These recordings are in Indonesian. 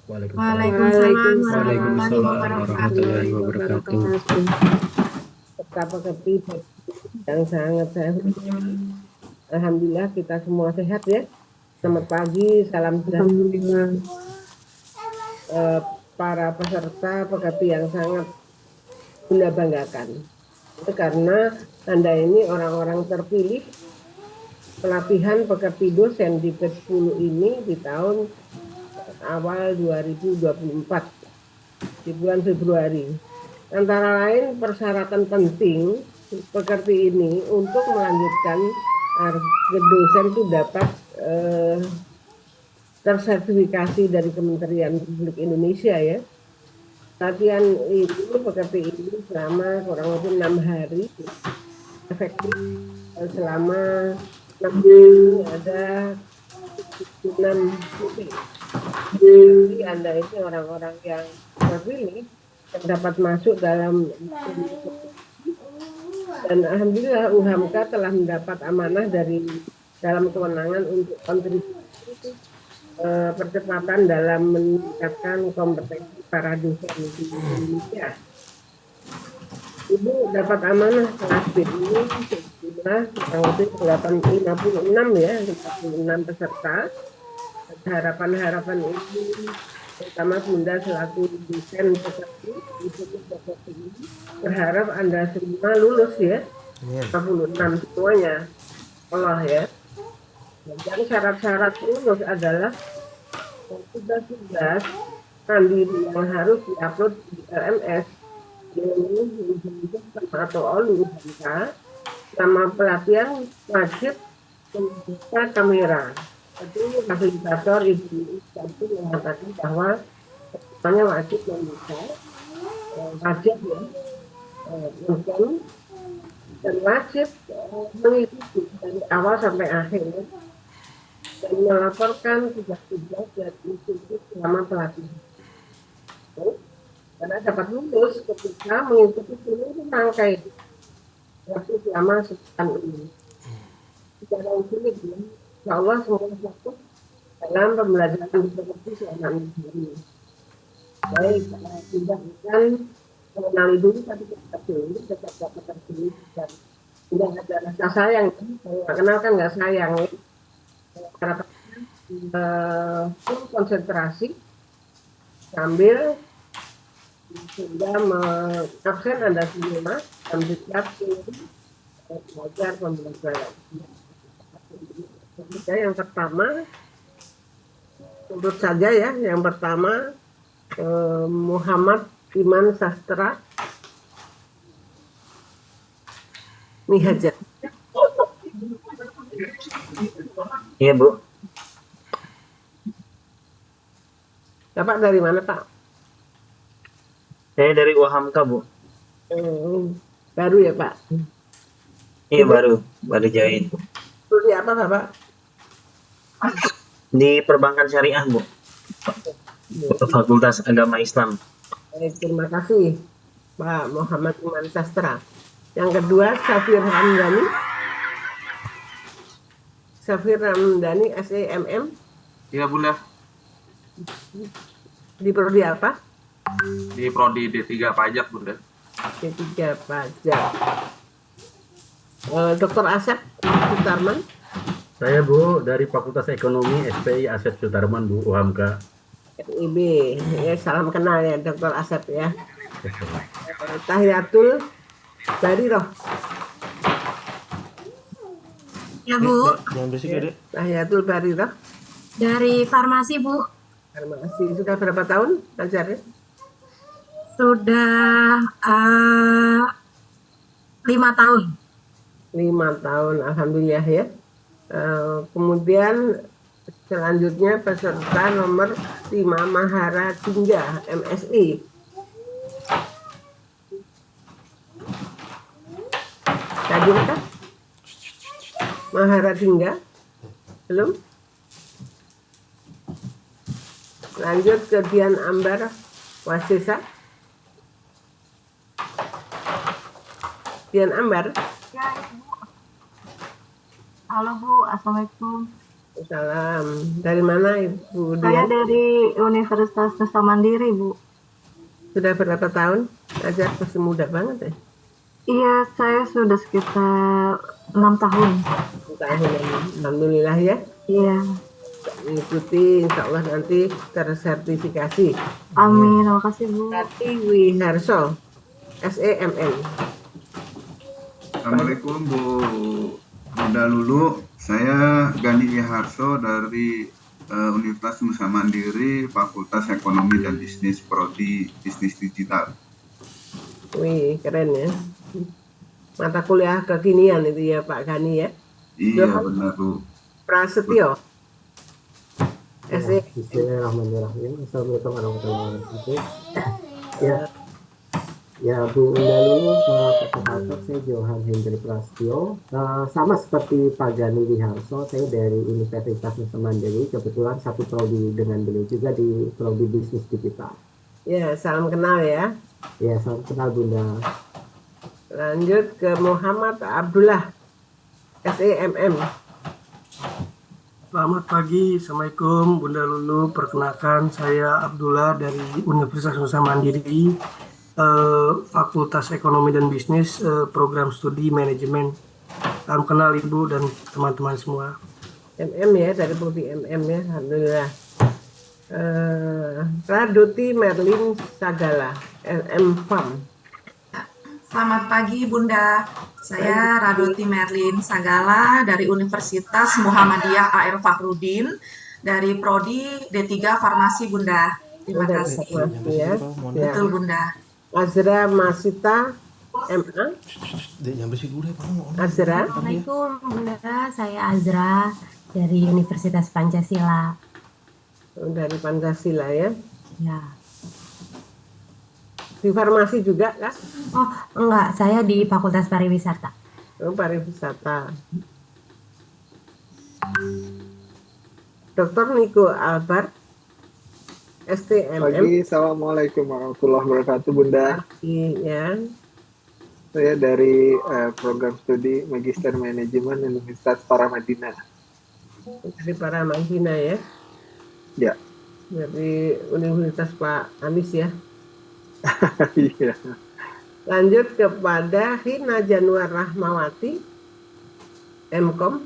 Waalaikumsalam. Waalaikumsalam warahmatullahi Waalaikumsalam wabarakatuh. warahmatullahi wabarakatuh. Serta pekerti yang sangat saya hormati. Alhamdulillah kita semua sehat ya. Selamat pagi, salam sejahtera. Alhamdulillah. Para peserta pekerti yang sangat Bunda banggakan. Itu karena Anda ini orang-orang terpilih pelatihan pekerti dosen di PET 10 ini di tahun awal 2024 di bulan Februari. Antara lain persyaratan penting pekerti ini untuk melanjutkan dosen itu dapat tersertifikasi dari Kementerian Republik Indonesia ya. Latihan ini pekerti ini selama kurang lebih 6 hari, efektif selama 6 hari ada 6 titik. Jadi Anda ini orang-orang yang terpilih yang dapat masuk dalam, dan alhamdulillah UHAMK telah mendapat amanah dari dalam kewenangan untuk kontribusi percepatan dalam meningkatkan kompetensi para dosen di Indonesia. Ibu dapat amanah kelas B ini sejumlah kurang lebih 56 ya, 56 peserta. Harapan-harapan ini terutama Bunda selaku dosen pekerti ini berharap Anda semua lulus ya, 56 semuanya, Allah ya. Dan syarat-syarat lulus adalah tugas-tugas mandiri yang harus diupload di LMS atau OLU sama pelatihan wajib membuka kamera. Jadi fasilitator ibu itu mengatakan bahwa semuanya wajib membuka, wajib ya, dan wajib mengikuti dari awal sampai akhir dan melaporkan tugas-tugas dan institusi selama pelatihan. Karena dapat lulus ketika mengikuti seluruh rangkaian waktu selama sekian ini. Secara sulit ya, insya Allah semua fokus dalam pembelajaran seperti selama ini. Baik, tidak akan mengenali dulu tapi tetap dulu, tetap dapat terpilih dan tidak ada rasa sayang. Kalau nggak kenal kan nggak sayang. Harapannya full konsentrasi sambil sehingga absen Anda semua dan siap belajar pembelajaran. Yang pertama, tentu saja ya, yang pertama Muhammad Iman Sastra Mihajat. Iya, Bu. Bapak dari mana, Pak? Saya dari UHAMKA, Bu. Baru ya, Pak? Iya, baru jahit. Di apa, Bapak? Di Perbankan Syariah, Bu. Fakultas Agama Islam. Baik, terima kasih Pak Muhammad Iman Sastra. Yang kedua, Safir Ramdhani SEMM. Iya Bunda, Di prodi apa? di prodi D3 pajak Bunda. D3 pajak. Dr. Asep Sutarman. Saya Bu dari Fakultas Ekonomi SPI Asep Sutarman Bu UHAMKA. FIB. Ya, salam kenal ya Dr. Asep ya. Tahiyatul Bariroh. Ya Bu, Tahiyatul Bariroh. dari farmasi Bu. Masih sudah berapa tahun ngajarnya? Sudah 5 tahun. 5 tahun, alhamdulillah ya. Kemudian selanjutnya peserta nomor 5 Mahara Tingga MSI. Tadi apa? Mahara Tingga? Belum? Lanjut ke Dian Ambar Wasesa. Dian Ambar. Ya, Bu. Halo Bu, Assalamualaikum. Salam. Dari mana Ibu Saya Dian? dari Universitas Nusa Mandiri, Bu. Sudah berapa tahun? Ajar masih muda banget ya. Iya, saya sudah sekitar 6 tahun. Tahun alhamdulillah ya. Iya, Mengikuti insya Allah nanti tersertifikasi. amin. Terima kasih, Bu. Tati Wiharso, SEMM. Assalamualaikum Bu Bunda Lulu, saya Gani Wiharso dari Universitas Nusa Mandiri, Fakultas Ekonomi dan Bisnis, Prodi Bisnis Digital. Wih, keren ya. Mata kuliah kekinian itu ya Pak Gani ya. Iya Johan benar Bu. Prasetyo, Ya, SE. bismillahirrahmanirrahim. Assalamualaikum warahmatullahi wabarakatuh. Ya, Bu Unda Lulu, perkenalkan saya Johan Hendri Prasetyo. Sama seperti Pak Gani Wiharso, saya dari Universitas Nusa Mandiri. Kebetulan satu prodi dengan beliau juga di prodi bisnis digital. Ya, salam kenal ya. Ya, salam kenal Bunda. Lanjut ke Muhammad Abdullah, SEMM. Selamat pagi, Assalamualaikum Bunda Lulu. Perkenalkan saya Abdullah dari Universitas Nusa Mandiri, Fakultas Ekonomi dan Bisnis, Program Studi Manajemen. Salam kenal Ibu dan teman-teman semua. MM ya, dari prodi MM ya, alhamdulillah. Raduti Merlin Sagala, LM Farm. Selamat pagi Bunda, saya Raduti Merlin Sagala dari Universitas Muhammadiyah AR Fakhrudin dari Prodi D3 Farmasi Bunda. Terima kasih. Ya. Betul Bunda. Azra Masita MA. Azra. Assalamualaikum Bunda, saya Azra dari Universitas Pancasila. Dari Pancasila ya. Ya. Di farmasi juga kan? Oh, enggak, saya di Fakultas Pariwisata. Oh, pariwisata. Dr. Niko Albert, STMM. Pagi, Assalamualaikum warahmatullahi wabarakatuh, Bunda. Ya. Saya dari program studi Magister Manajemen Universitas Paramadina. Dari Paramadina ya. Ya. Dari Universitas Pak Anies ya. Iya. Lanjut kepada Hina Januar Rahmawati, MKOM.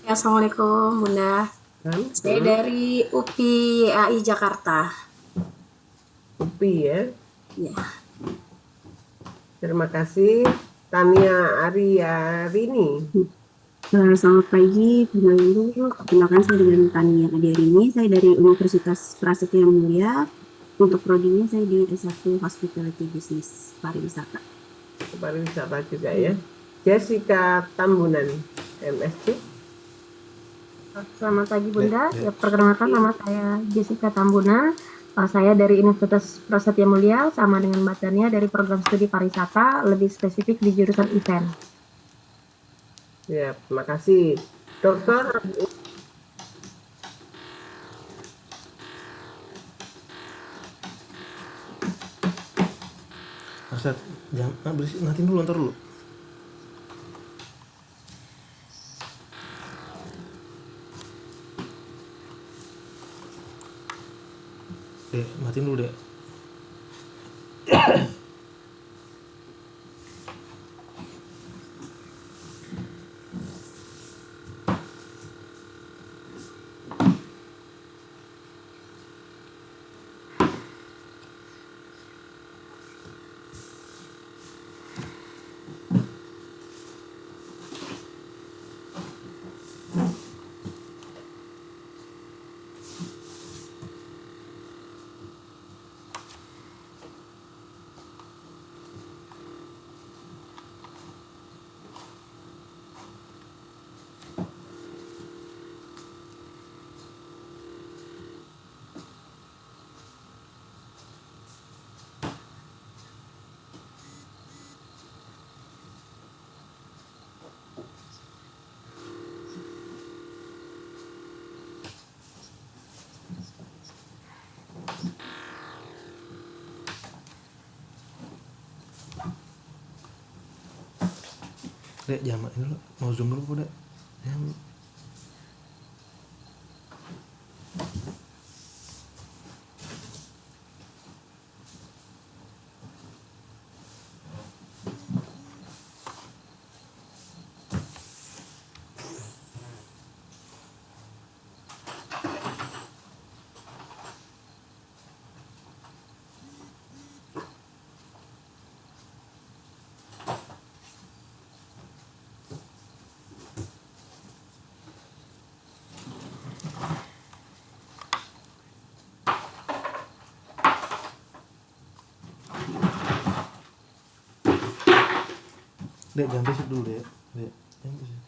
Ya, Assalamualaikum Bunda. Saya dari UPI AI Jakarta. UPI ya. Ya. Terima kasih. Tania Ariarini. Selamat pagi, Bunda Lulu. Perkenalkan saya dengan Tania Ariarini. Saya dari Universitas Prasetya Mulia. Untuk prodinya saya di S1 Hospitality Business Pariwisata. Pariwisata juga ya. Jessica Tambunan, MSc. Selamat pagi Bunda. Ya, perkenalkan nama saya Jessica Tambunan. Saya dari Universitas Prasetya Mulia sama dengan Mbak Tania dari program studi pariwisata, lebih spesifik di jurusan event. Ya, terima kasih. Dokter Ustaz, jangan berisik, nanti dulu, ntar dulu. Dek, matiin dulu dek. Dek, jangan ini dulu, mau zoom dulu dek. Jangan Dek, jangan berisik dulu, Dek. Dek, jangan berisik.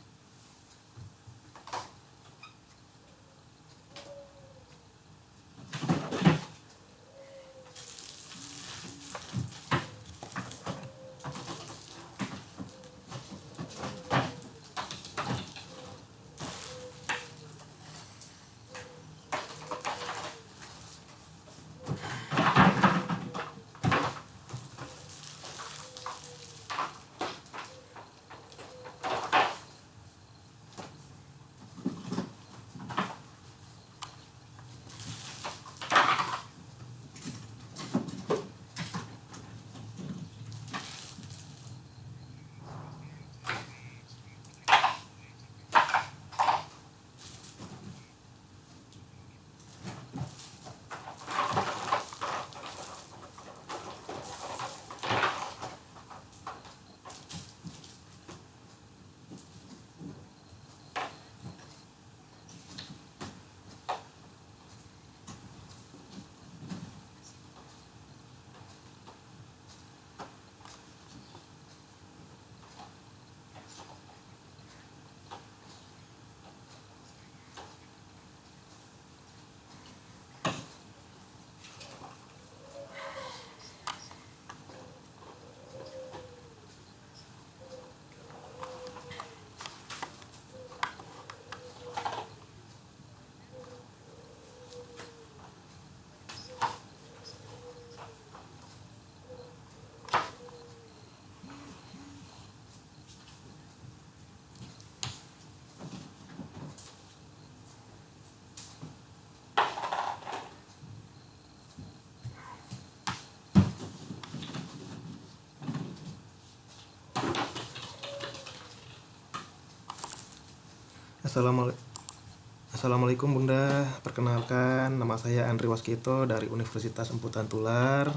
Assalamualaikum Bunda, perkenalkan nama saya Andri Waskito dari Universitas Emputan Tular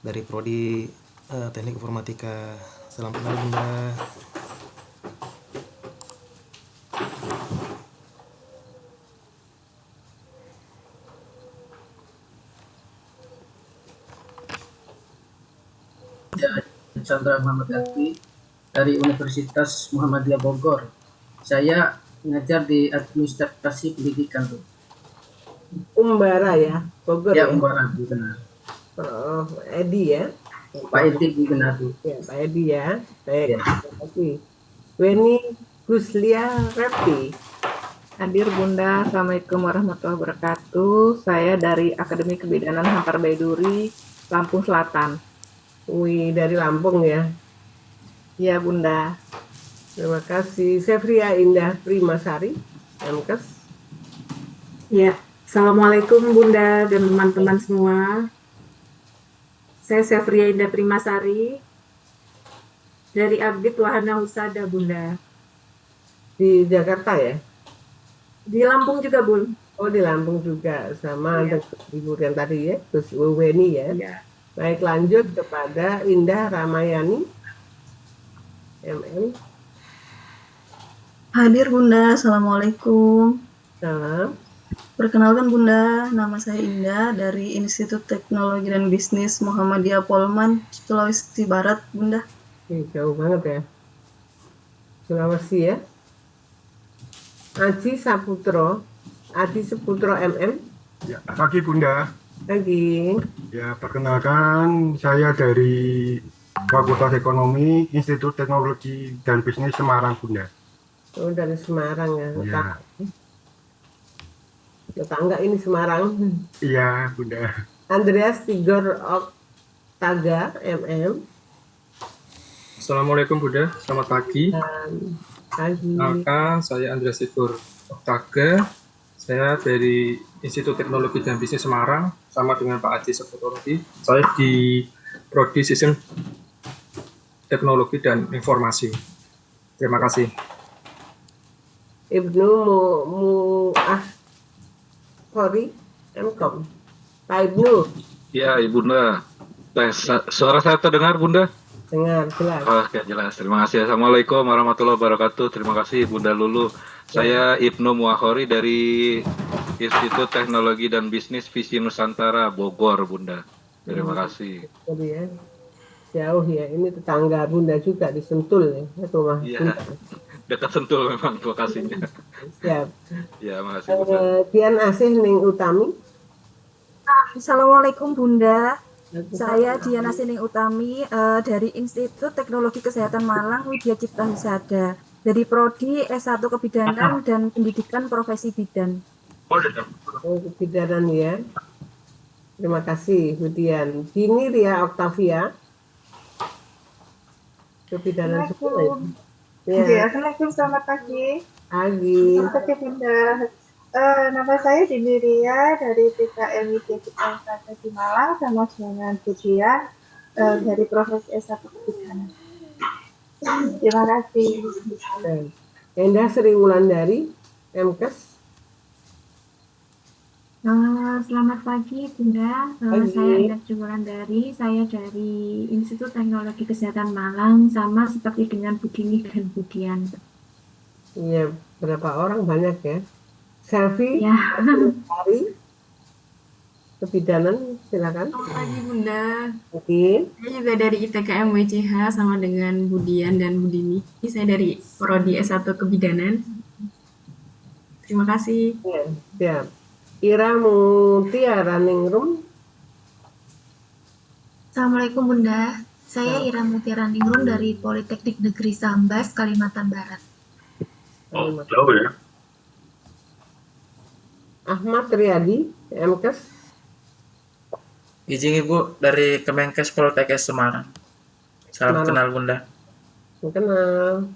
dari Prodi Teknik Informatika. Salam kenal Bunda. Chandra Muhammad Alfi dari Universitas Muhammadiyah Bogor. Saya ngajar di administrasi pendidikan, Bu. Umbara ya, Bogor Ya, ya. Umbara, benar. Oh, Edi ya. Pak Edi, benar, Bu. Ya, Pak Edi ya. Baik, Ya. terima kasih. Weni Guslia Repti. Hadir Bunda, Assalamualaikum warahmatullahi wabarakatuh. Saya dari Akademi Kebidanan Hampar Baiduri, Lampung Selatan. Wih, dari Lampung ya. Ya Bunda. Terima kasih. Sevria Indah Primasari, MKes. Ya, Assalamualaikum Bunda dan teman-teman semua. Saya Sevria Indah Primasari dari Abdit Wahana Husada, Bunda. Di Jakarta ya? Di Lampung juga, Bun. Oh, di Lampung juga. Sama Iya. Ibu yang tadi ya, terus Weni ya. Iya. Baik, lanjut kepada Indah Ramayani, MM. Hadir Bunda, Assalamualaikum. Salam. Perkenalkan Bunda, nama saya Indah dari Institut Teknologi dan Bisnis Muhammadiyah Polman, Sulawesi Barat, Bunda. Jauh banget ya. Sulawesi ya. Aji Saputro MM. Ya, pagi Bunda. Pagi. Ya, perkenalkan saya dari Fakultas Ekonomi Institut Teknologi dan Bisnis Semarang, Bunda. Oh, dari Semarang ya. Ya. Tetangga ini Semarang. Iya, Bunda. Andreas Tigor Oktaga MM. Assalamualaikum Bunda, selamat pagi. Pagi. Maka saya Andreas Tigor Oktaga. Saya dari Institut Teknologi dan Bisnis Semarang, sama dengan Pak Aji Seputorogi. Saya di Prodi Sistem Teknologi dan Informasi. Terima kasih. Ibnu Muahkori MKom. Pak Ibnu. Ya, Bunda. Suara saya terdengar, Bunda? Dengar, jelas. Oke, jelas. Terima kasih. Assalamualaikum warahmatullahi wabarakatuh. Terima kasih, Bunda Lulu. Saya Ibnu Muahkori dari Institut Teknologi dan Bisnis Visi Nusantara, Bogor, Bunda. Terima kasih. Jadi ya. Jauh ya, ini tetangga Bunda juga di Sentul ya, rumah Iya, Bunda. dekat Sentul memang lokasinya. Siap. Ya, makasih Bunda. Dian Asih Ning Utami. Assalamualaikum Bunda. Saya Diana Sining Utami dari Institut Teknologi Kesehatan Malang Widya Cipta Husada dari Prodi S1 Kebidanan dan Pendidikan Profesi Bidan. Oh, kebidanan ya. Terima kasih Bu Dian. Dini Ria Octavia. Kebidanan sekolah. Ya. Assalamualaikum, selamat pagi. Pagi. Oke Bunda. Nama saya Dini Ria dari PKM Widya Cipta Husada di Malang sama dengan Bu Dian dari Profesi S1 Kebidanan. Terima kasih. Endah Sri Wulandari, MKes. Selamat pagi Bunda, saya Endah Sri Wulandari, saya dari Institut Teknologi Kesehatan Malang, sama seperti dengan Bu Dini dan Bu Dian. Iya, berapa orang banyak ya? Selfie, ya. Hari, kebidanan, silakan. Selamat pagi Bunda. Oke. Saya juga dari ITKM WCH sama dengan Bu Dian dan Bu Dini. Saya dari Prodi S1 Kebidanan. Terima kasih. Ya, siap. Ira Mutiara Ningrum. Assalamualaikum Bunda. Saya Ira Mutiara Ningrum dari Politeknik Negeri Sambas, Kalimantan Barat. Oh, jauh ya. Ahmad Riyadi, MKes. Izin Ibu dari Kemenkes Poltekkes Semarang. Salam kenal Bunda. Kenal.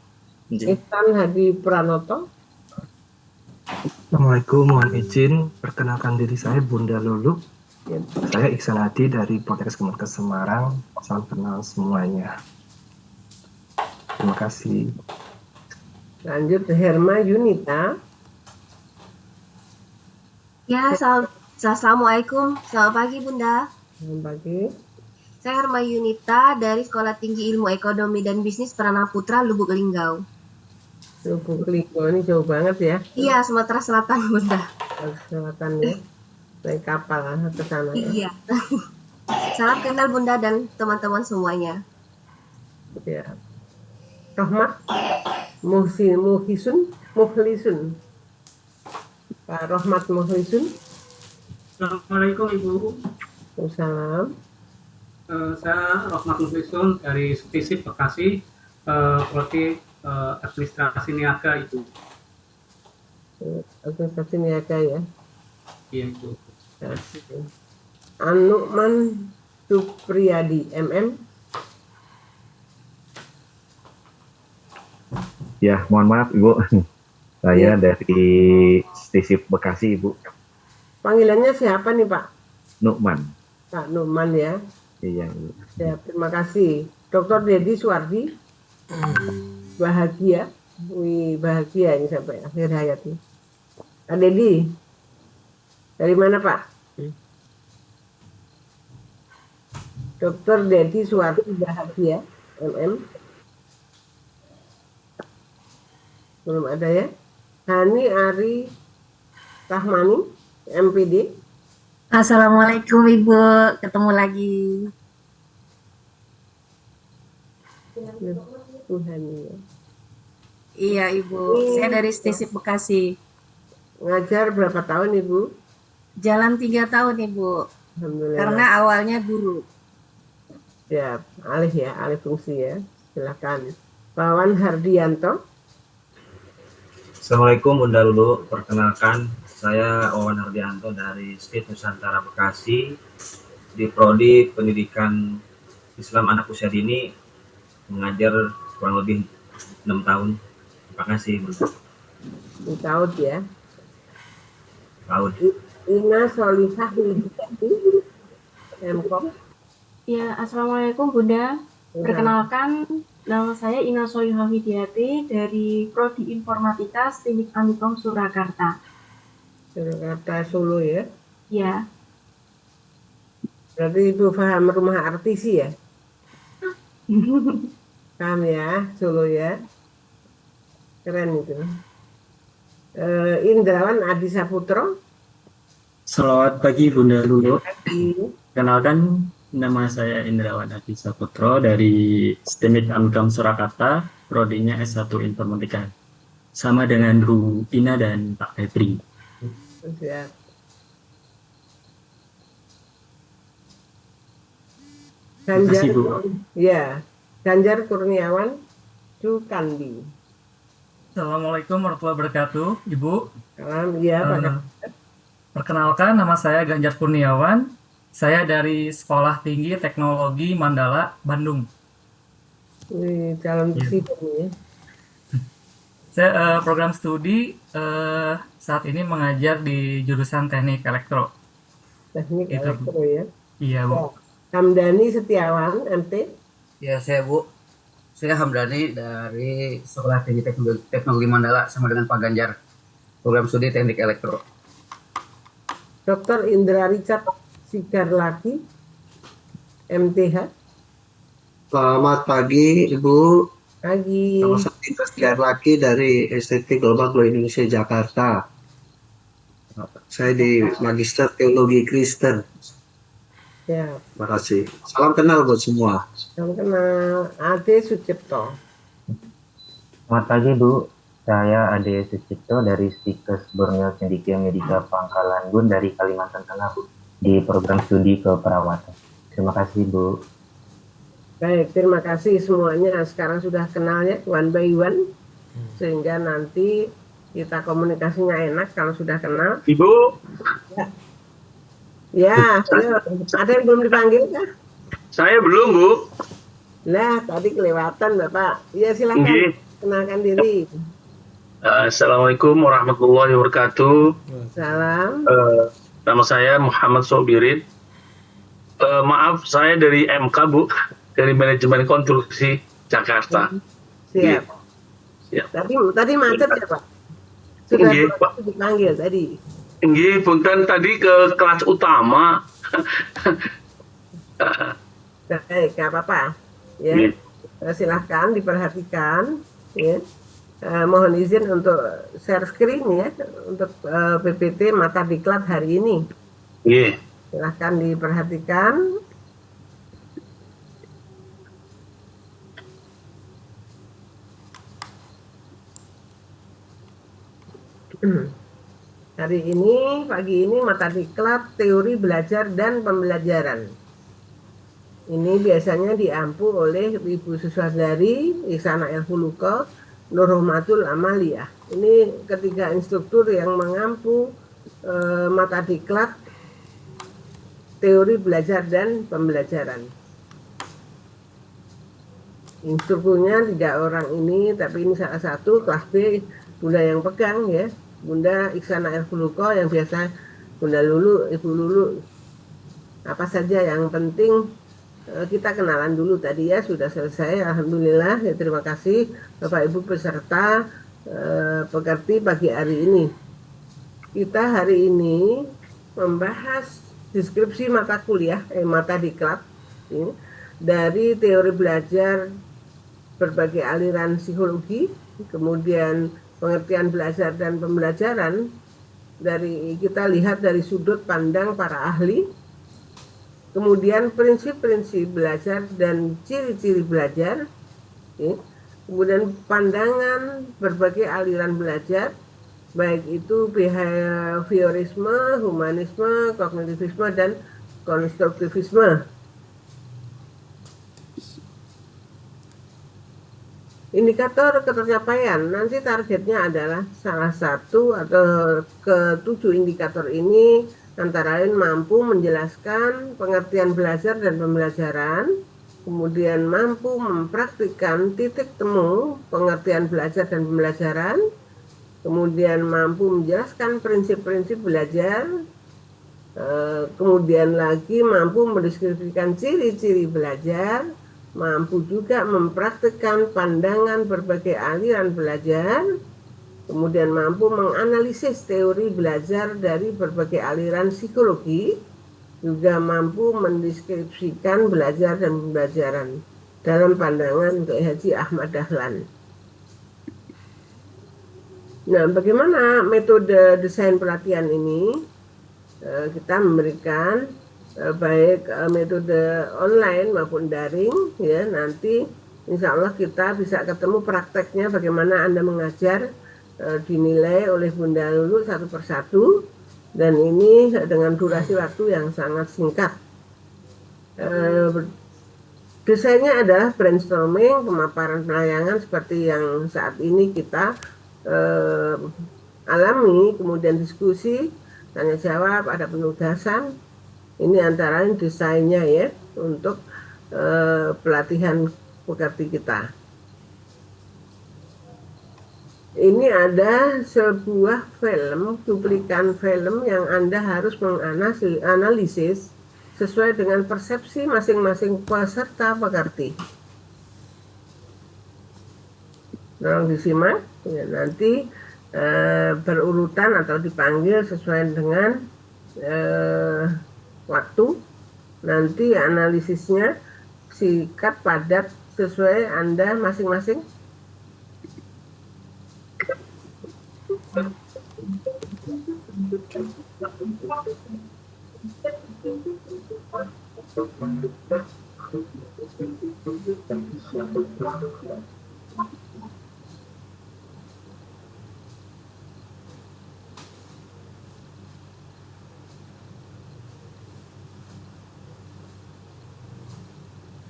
Ihsan Hadi Pranoto. Assalamualaikum, mohon izin perkenalkan diri saya Bunda Lulu. Saya Ihsan Hadi dari Poltekkes Kemenkes Semarang. Salam kenal semuanya. Terima kasih. Lanjut Herma Yunita. Ya, Assalamualaikum. Selamat pagi Bunda. Selamat pagi. Saya Herma Yunita dari Sekolah Tinggi Ilmu Ekonomi dan Bisnis Prana Putra, Lubuk Linggau. Lubuk Linggau ini jauh banget ya? Iya, Sumatera Selatan Bunda. Selatan ya? Naik kapal ke sana ya? Iya. Salam kenal Bunda dan teman-teman semuanya. Ya. Rahmat Muhlisun. Pak Rahmat Muhlisun. Assalamualaikum Ibu. Waalaikumsalam. Saya Rahmat Muhlisun dari FISIP Bekasi, Prodi Administrasi Niaga Ibu. Administrasi Niaga ya? Iya Ibu. Anuman Supriyadi, MM. Ya, mohon maaf Ibu. Saya dari Stisip Bekasi, Ibu. Panggilannya siapa nih, Pak? Nukman. Pak Nukman ya. Iya, Ibu. Ya, terima kasih. Dr. Dedi Suwardi. Bahagia. Wih, bahagia ini sampai akhir hayatnya. Pak Dedi. Dari mana, Pak? Dr. Dedi Suwardi Bahagia, MM. Belum ada ya? Hani Ari Rahmani, MPD. Assalamualaikum Ibu, ketemu lagi. Tuhan ya. Iya Ibu, saya dari Stisip Bekasi. Ngajar berapa tahun Ibu? Jalan 3 tahun Ibu. Alhamdulillah. Karena awalnya guru. Ya, alih fungsi ya. Silakan. Wawan Hardianto. Assalamualaikum Bunda Lulu, perkenalkan saya Wawan Hardianto dari STIP Nusantara Bekasi di Prodi Pendidikan Islam Anak Usia Dini, mengajar kurang lebih 6 tahun. Terima kasih Bunda. Di Taud ya. Taud. Ina Solihah Hidayati, Mkom. Ya, Assalamualaikum Bunda. Perkenalkan, nama saya Ina Solihah Hidayati dari Prodi Informatika Teknik Amikom Surakarta. Surakarta Solo ya? Ya. Berarti Ibu paham rumah artisi ya? Paham ya, Solo ya? Keren itu. Indrawan Adi Saputro. Selamat pagi Bunda Lulu. Kenalkan Nama saya Indrawan Adi Saputro dari STEMIT Amkam Surakarta, prodinya S1 Informatika. Sama dengan Bu Ina dan Pak Febri. Siap. Ganjar, Makasih, Bu. ya, Ganjar Kurniawan Sukandi. Assalamualaikum warahmatullahi wabarakatuh, Ibu. Salam, ya, Pak. Perkenalkan, nama saya Ganjar Kurniawan. Saya dari Sekolah Tinggi Teknologi Mandala, Bandung. Wih, calon presiden ya. Saya program studi saat ini mengajar di jurusan Teknik Elektro. Teknik Gitu, Bu. elektro ya. Iya, Bu. Hamdani Setiawan, MT. Ya, saya Bu. Saya Hamdani dari Sekolah Tinggi Teknologi Mandala sama dengan Pak Ganjar. Program studi Teknik Elektro. Dr. Indra Richard Sigarlaki, MTH. Selamat pagi, Ibu. Pagi. Nama saya Indra Sigarlaki dari STT Global Glow Indonesia Jakarta. Saya di Magister Teologi Kristen. Ya, Terima kasih. Salam kenal buat semua. salam kenal. Ade Sucipto. Selamat pagi Bu, saya Ade Sucipto dari Stikes Borneo Cendikia Medika Pangkalan Bun dari Kalimantan Tengah Bu, di program studi keperawatan. Terima kasih Bu. Baik, terima kasih semuanya. Sekarang sudah kenal ya, one by one. Sehingga nanti kita komunikasinya enak kalau sudah kenal. Ibu. Ya, ayo. Ada yang belum dipanggil kah? Saya belum Bu. Nah, tadi kelewatan Bapak. Ya, silakan. Nggih. Kenalkan diri. Assalamualaikum warahmatullahi wabarakatuh. Salam. Nama saya Muhammad Sobirin. Maaf, saya dari MK Bu, dari Manajemen Konstruksi Jakarta. Siap. Ya. Tadi macet ya Pak? Sudah Nggih, Pak dipanggil tadi. Nggih, punten tadi ke kelas utama. Baik, nggak apa-apa. Ya, Nggih. silahkan diperhatikan. Ya. Mohon izin untuk share screen ya untuk PPT mata diklat hari ini. Nggih. Silahkan diperhatikan. Hari ini, pagi ini mata diklat teori belajar dan pembelajaran. Ini biasanya diampu oleh Ibu Suswadari, Ihsana Elfuluko, Nurrohmatul Amaliyah. Ini ketiga instruktur yang mengampu mata diklat teori belajar dan pembelajaran. Instrukturnya 3 orang ini, tapi ini salah satu kelas B Bunda yang pegang ya. Bunda Ihsana Elfuluko yang biasa Bunda Lulu, Ibu Lulu. Apa saja yang penting kita kenalan dulu tadi ya, sudah selesai. Alhamdulillah ya, terima kasih Bapak Ibu peserta pekerti pagi hari ini. Kita hari ini membahas deskripsi mata kuliah, mata diklat ini, dari teori belajar berbagai aliran psikologi, kemudian pengertian belajar dan pembelajaran dari kita lihat dari sudut pandang para ahli, kemudian prinsip-prinsip belajar dan ciri-ciri belajar, kemudian pandangan berbagai aliran belajar, baik itu behaviorisme, humanisme, kognitivisme, dan konstruktivisme. Indikator ketercapaian, nanti targetnya adalah salah satu atau ke-7 indikator ini antara lain mampu menjelaskan pengertian belajar dan pembelajaran, kemudian mampu mempraktikkan titik temu pengertian belajar dan pembelajaran, kemudian mampu menjelaskan prinsip-prinsip belajar, kemudian lagi mampu mendeskripsikan ciri-ciri belajar, mampu juga mempraktikkan pandangan berbagai aliran belajar, kemudian mampu menganalisis teori belajar dari berbagai aliran psikologi, juga mampu mendeskripsikan belajar dan pembelajaran dalam pandangan Kiai Haji Ahmad Dahlan. Nah, bagaimana metode desain pelatihan ini? Kita memberikan baik metode online maupun daring ya, nanti insya Allah kita bisa ketemu prakteknya bagaimana Anda mengajar, dinilai oleh Bunda Lulu satu persatu, dan ini dengan durasi waktu yang sangat singkat. Desainnya adalah brainstorming, pemaparan pelayangan seperti yang saat ini kita alami, kemudian diskusi, tanya jawab, ada penugasan. Ini antara lain desainnya ya untuk pelatihan pekerti kita. Ini ada sebuah film, cuplikan film yang Anda harus menganalisis sesuai dengan persepsi masing-masing peserta pekerti. Tolong disimak, ya, nanti berurutan atau dipanggil sesuai dengan waktu. Nanti analisisnya singkat, padat, sesuai Anda masing-masing.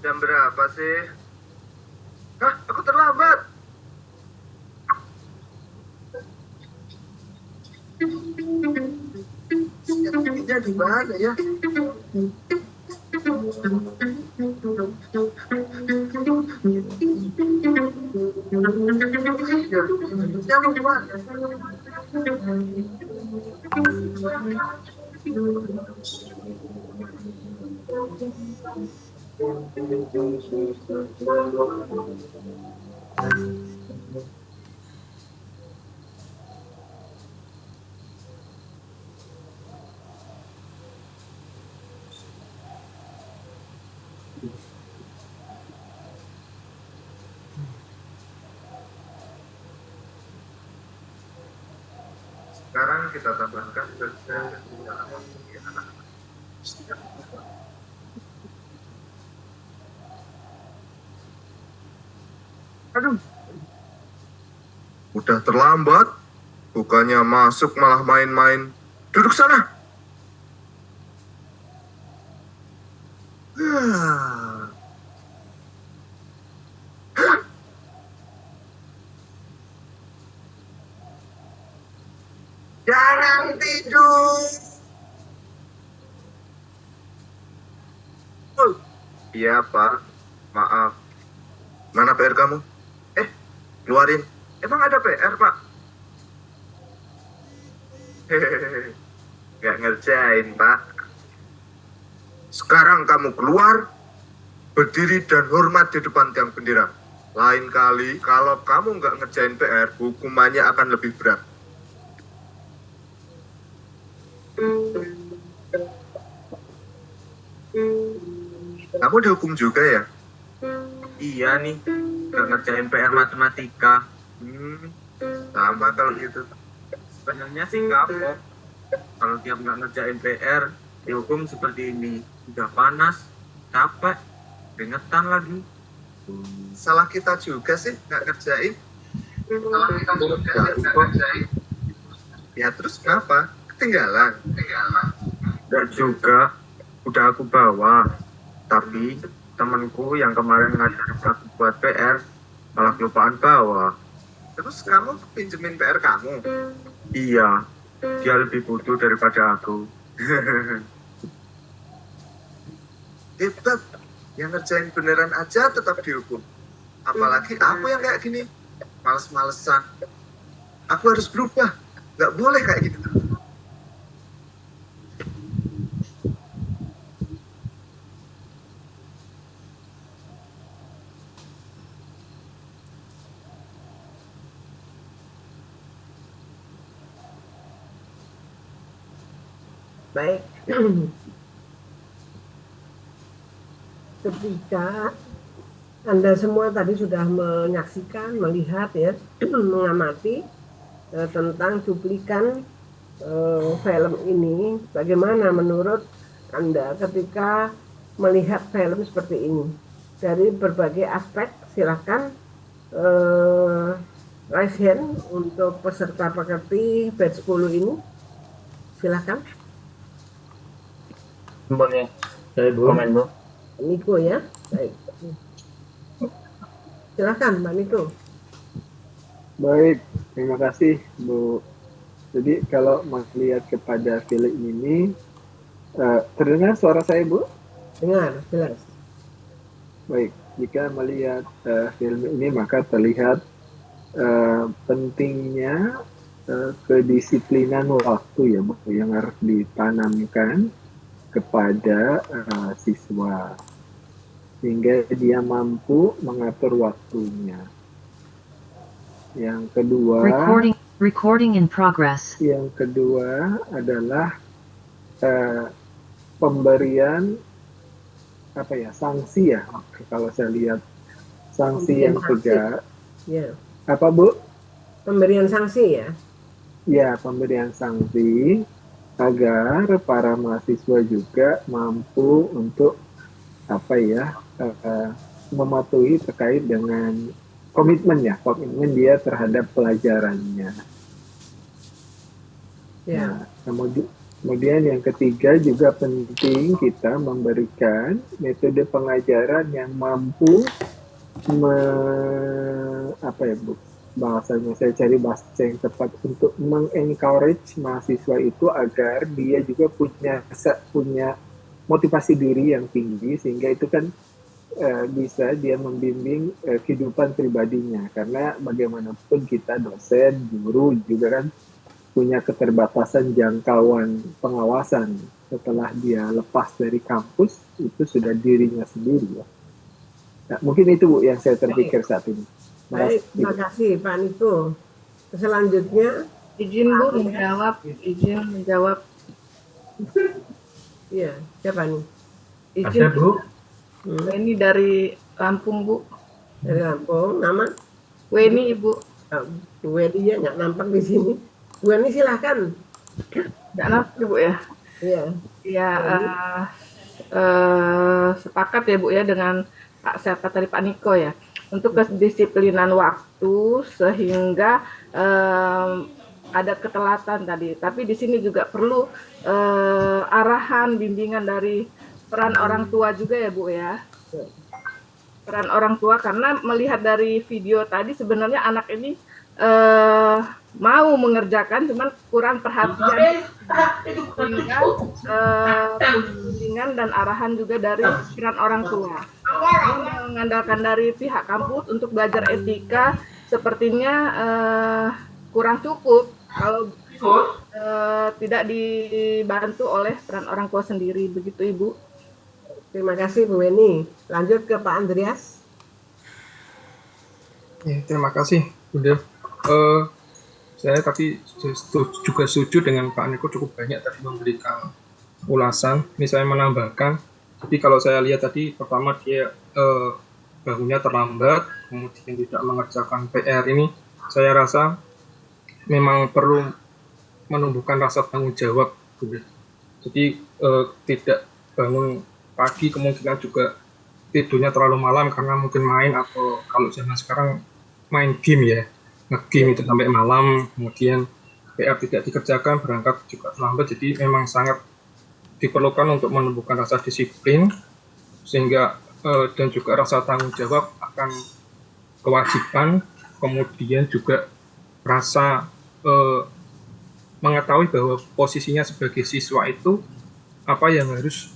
Jam berapa sih? Hah, aku terlambat. Jadi mana ya? Sekarang kita tambahkan aduh, udah terlambat, bukannya masuk malah main-main. Duduk sana. Jangan tidur. Iya, Pak. Maaf. Mana PR kamu? Keluarin. Emang ada PR, Pak? Hehehe. Nggak ngerjain, Pak. Sekarang kamu keluar, berdiri dan hormat di depan tiang bendera. Lain kali, kalau kamu nggak ngerjain PR, hukumannya akan lebih berat. Kamu dihukum juga ya? Iya nih, nggak ngerjain PR matematika. Sama kalau gitu. Sebenarnya sih kapok. Kalau tiap nggak ngerjain PR, dihukum seperti ini. Udah panas, capek, keringetan lagi. Salah kita juga sih nggak ngerjain. Salah kita juga nggak ngerjain. Ya terus kenapa? Ketinggalan. Dan juga udah aku bawa, tapi temanku yang kemarin ngajarin aku buat PR malah kelupaan bawa. Terus kamu pinjemin PR kamu? Iya, dia lebih butuh daripada aku. Hebat, yang ngerjain beneran aja tetap dihukum. Apalagi aku yang kayak gini, males-malesan. Aku harus berubah, nggak boleh kayak gitu. Baik, ketika Anda semua tadi sudah menyaksikan, melihat ya, mengamati tentang cuplikan film ini, bagaimana menurut Anda ketika melihat film seperti ini dari berbagai aspek? Silakan raise hand untuk peserta pekerti batch 10 ini. Silakan. Boleh. Saya komen, Bu. Niko ya. Baik. Silakan, Mbak Niko. Baik, terima kasih Bu. Jadi kalau melihat kepada film ini, terdengar suara saya Bu? Dengar, jelas. Baik, jika melihat film ini maka terlihat pentingnya kedisiplinan waktu ya Bu, yang harus ditanamkan kepada siswa sehingga dia mampu mengatur waktunya. Yang kedua, recording in progress. Yang kedua adalah pemberian sanksi ya, kalau saya lihat sanksi yang tegas. Ya. Apa Bu? Pemberian sanksi ya? Ya, pemberian sanksi agar para mahasiswa juga mampu untuk mematuhi terkait dengan komitmen dia terhadap pelajarannya. Ya. Nah, kemudian yang ketiga juga penting kita memberikan metode pengajaran yang mampu bahasanya saya cari bahasa yang tepat untuk mengencourage mahasiswa itu agar dia juga punya motivasi diri yang tinggi sehingga itu kan bisa dia membimbing kehidupan pribadinya, karena bagaimanapun kita dosen, guru juga kan punya keterbatasan jangkauan pengawasan setelah dia lepas dari kampus, itu sudah dirinya sendiri ya. Nah, mungkin itu Bu yang saya terpikir saat ini. Baik, terima kasih Pak Niko. Selanjutnya izin Bu menjawab. Iya, siapa nih? Izin Bu. Weni dari Lampung Bu. Dari Lampung, nama? Weni Ibu. Bu Weni ya nggak nampak di sini. Bu Weni silahkan. Nggak nampak Ibu ya? Iya. Iya. Sepakat ya Bu ya dengan siapa tadi Pak Niko ya. Untuk kedisiplinan waktu sehingga ada ketelatan tadi. Tapi di sini juga perlu arahan, bimbingan dari peran orang tua juga ya Bu ya. Peran orang tua, karena melihat dari video tadi sebenarnya anak ini mau mengerjakan cuman kurang perhatian, sehingga bimbingan dan arahan juga dari peran orang tua. Mengandalkan dari pihak kampus untuk belajar etika sepertinya kurang cukup kalau tidak dibantu oleh peran orang tua sendiri, begitu Ibu. Terima kasih Bu Weni. Lanjut ke Pak Andreas. Ya, terima kasih Bunda. Saya tadi juga setuju dengan Pak Niko, cukup banyak tadi memberikan ulasan. Ini saya menambahkan. Jadi kalau saya lihat tadi, pertama dia bangunnya terlambat, kemudian tidak mengerjakan PR ini, saya rasa memang perlu menumbuhkan rasa tanggung jawab. Jadi tidak bangun pagi, kemungkinan juga tidurnya terlalu malam karena mungkin main, atau kalau zaman sekarang main game ya, nge-game itu sampai malam, kemudian PR tidak dikerjakan, berangkat juga terlambat. Jadi memang sangat diperlukan untuk menumbuhkan rasa disiplin sehingga dan juga rasa tanggung jawab akan kewajiban, kemudian juga rasa mengetahui bahwa posisinya sebagai siswa itu apa yang harus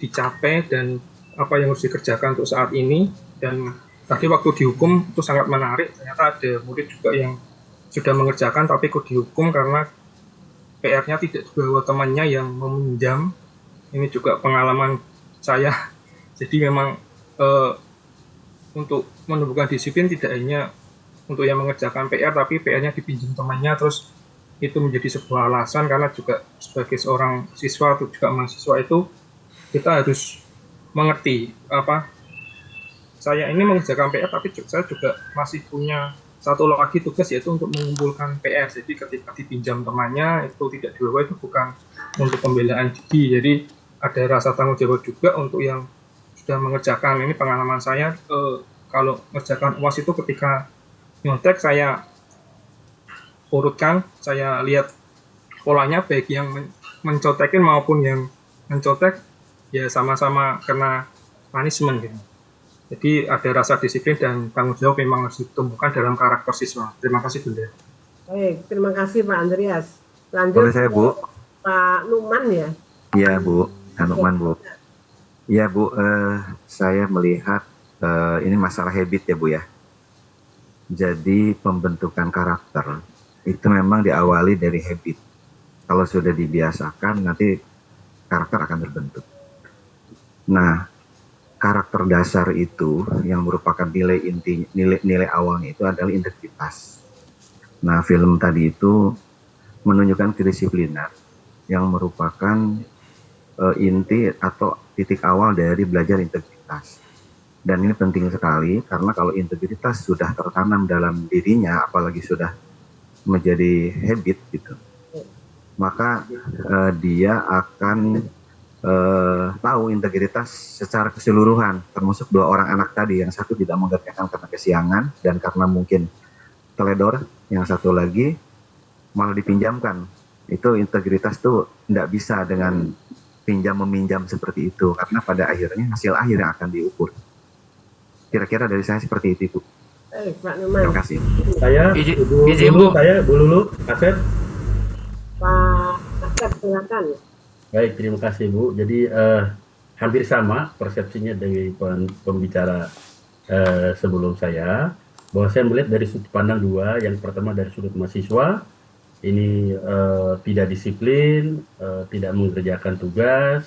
dicapai dan apa yang harus dikerjakan untuk saat ini. Dan tadi waktu dihukum itu sangat menarik, ternyata ada murid juga yang sudah mengerjakan tapi kok dihukum karena PR-nya tidak dibawa temannya yang meminjam. Ini juga pengalaman saya. Jadi memang untuk menumbuhkan disiplin tidak hanya untuk yang mengerjakan PR, tapi PR-nya dipinjam temannya, terus itu menjadi sebuah alasan, karena juga sebagai seorang siswa atau juga mahasiswa itu kita harus mengerti saya ini mengerjakan PR, tapi saya juga masih punya satu lagi tugas, yaitu untuk mengumpulkan PR. Jadi ketika dipinjam temannya itu tidak dibawa, itu bukan untuk pembelaan diri. Jadi ada rasa tanggung jawab juga untuk yang sudah mengerjakan. Ini pengalaman saya, kalau mengerjakan UAS itu ketika nyontek saya urutkan, saya lihat polanya, baik yang mencontekin maupun yang mencontek, ya sama-sama kena punishment gitu. Jadi ada rasa disiplin dan tanggung jawab memang harus ditumbuhkan dalam karakter siswa. Terima kasih Bunda. Baik, terima kasih Pak Andreas. Lanjut Boleh saya, Bu? Pak Numan ya. Iya, Bu. Hanuman, Bu. Iya, Bu. Saya melihat ini masalah habit ya, Bu ya. Jadi pembentukan karakter itu memang diawali dari habit. Kalau sudah dibiasakan, nanti karakter akan terbentuk. Nah, karakter dasar itu yang merupakan nilai inti, nilai awalnya itu adalah integritas. Nah, film tadi itu menunjukkan kedisiplinan yang merupakan inti atau titik awal dari belajar integritas. Dan ini penting sekali karena kalau integritas sudah tertanam dalam dirinya, apalagi sudah menjadi habit gitu, maka dia akan tahu integritas secara keseluruhan, termasuk dua orang anak tadi, yang satu tidak mengerjakan karena kesiangan dan karena mungkin teledor, yang satu lagi malah dipinjamkan. Itu integritas tuh tidak bisa dengan pinjam meminjam seperti itu, karena pada akhirnya hasil akhir yang akan diukur. Kira-kira dari saya seperti itu, Bu. Baik, Pak Numan. Terima kasih. Saya Bu Lulu, Asep. Pak Asep, silakan. Baik, terima kasih Bu. Jadi hampir sama persepsinya dari pembicara sebelum saya, bahwa saya melihat dari sudut pandang dua. Yang pertama dari sudut mahasiswa, ini tidak disiplin, tidak mengerjakan tugas,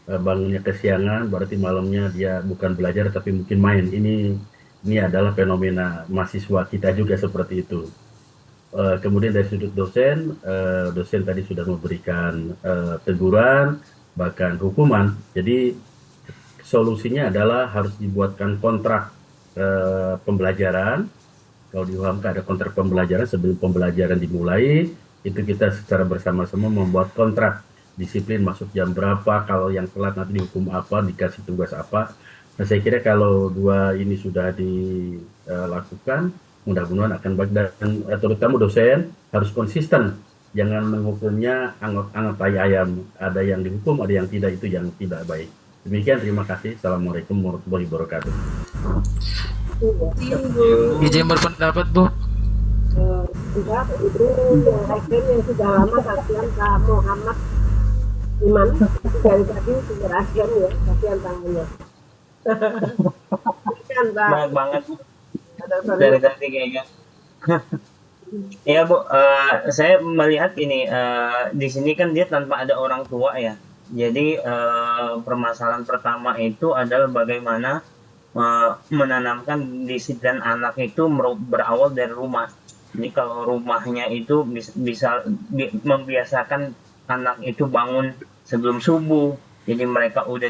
bangunnya kesiangan, berarti malamnya dia bukan belajar tapi mungkin main. Ini adalah fenomena mahasiswa kita juga seperti itu. Kemudian dari sudut dosen, dosen tadi sudah memberikan teguran, bahkan hukuman. Jadi solusinya adalah harus dibuatkan kontrak pembelajaran. Kalau di UHAMKA ada kontrak pembelajaran, sebelum pembelajaran dimulai, itu kita secara bersama-sama membuat kontrak. Disiplin masuk jam berapa, kalau yang telat nanti dihukum apa, dikasih tugas apa. Nah, saya kira kalau dua ini sudah dilakukan, mudah-mudahan akan baik, dan terutama dosen harus konsisten, jangan menghukumnya anggap tai ayam, ada yang dihukum, ada yang tidak, itu yang tidak baik. Demikian, terima kasih. Assalamualaikum warahmatullahi wabarakatuh. Izin berpendapat Bu. Enggak, itu yang akhir yang sudah lama, kasihan Pak Muhammad Iman, dari tadi sudah akhir ya, kasihan tangannya. Kasihan Pak. Banyak banget dari tadi kayaknya. Iya Bu, saya melihat ini di sini kan dia tanpa ada orang tua ya. Jadi permasalahan pertama itu adalah bagaimana menanamkan disiplin anak itu berawal dari rumah. Jadi kalau rumahnya itu bisa membiasakan anak itu bangun sebelum subuh. Jadi mereka udah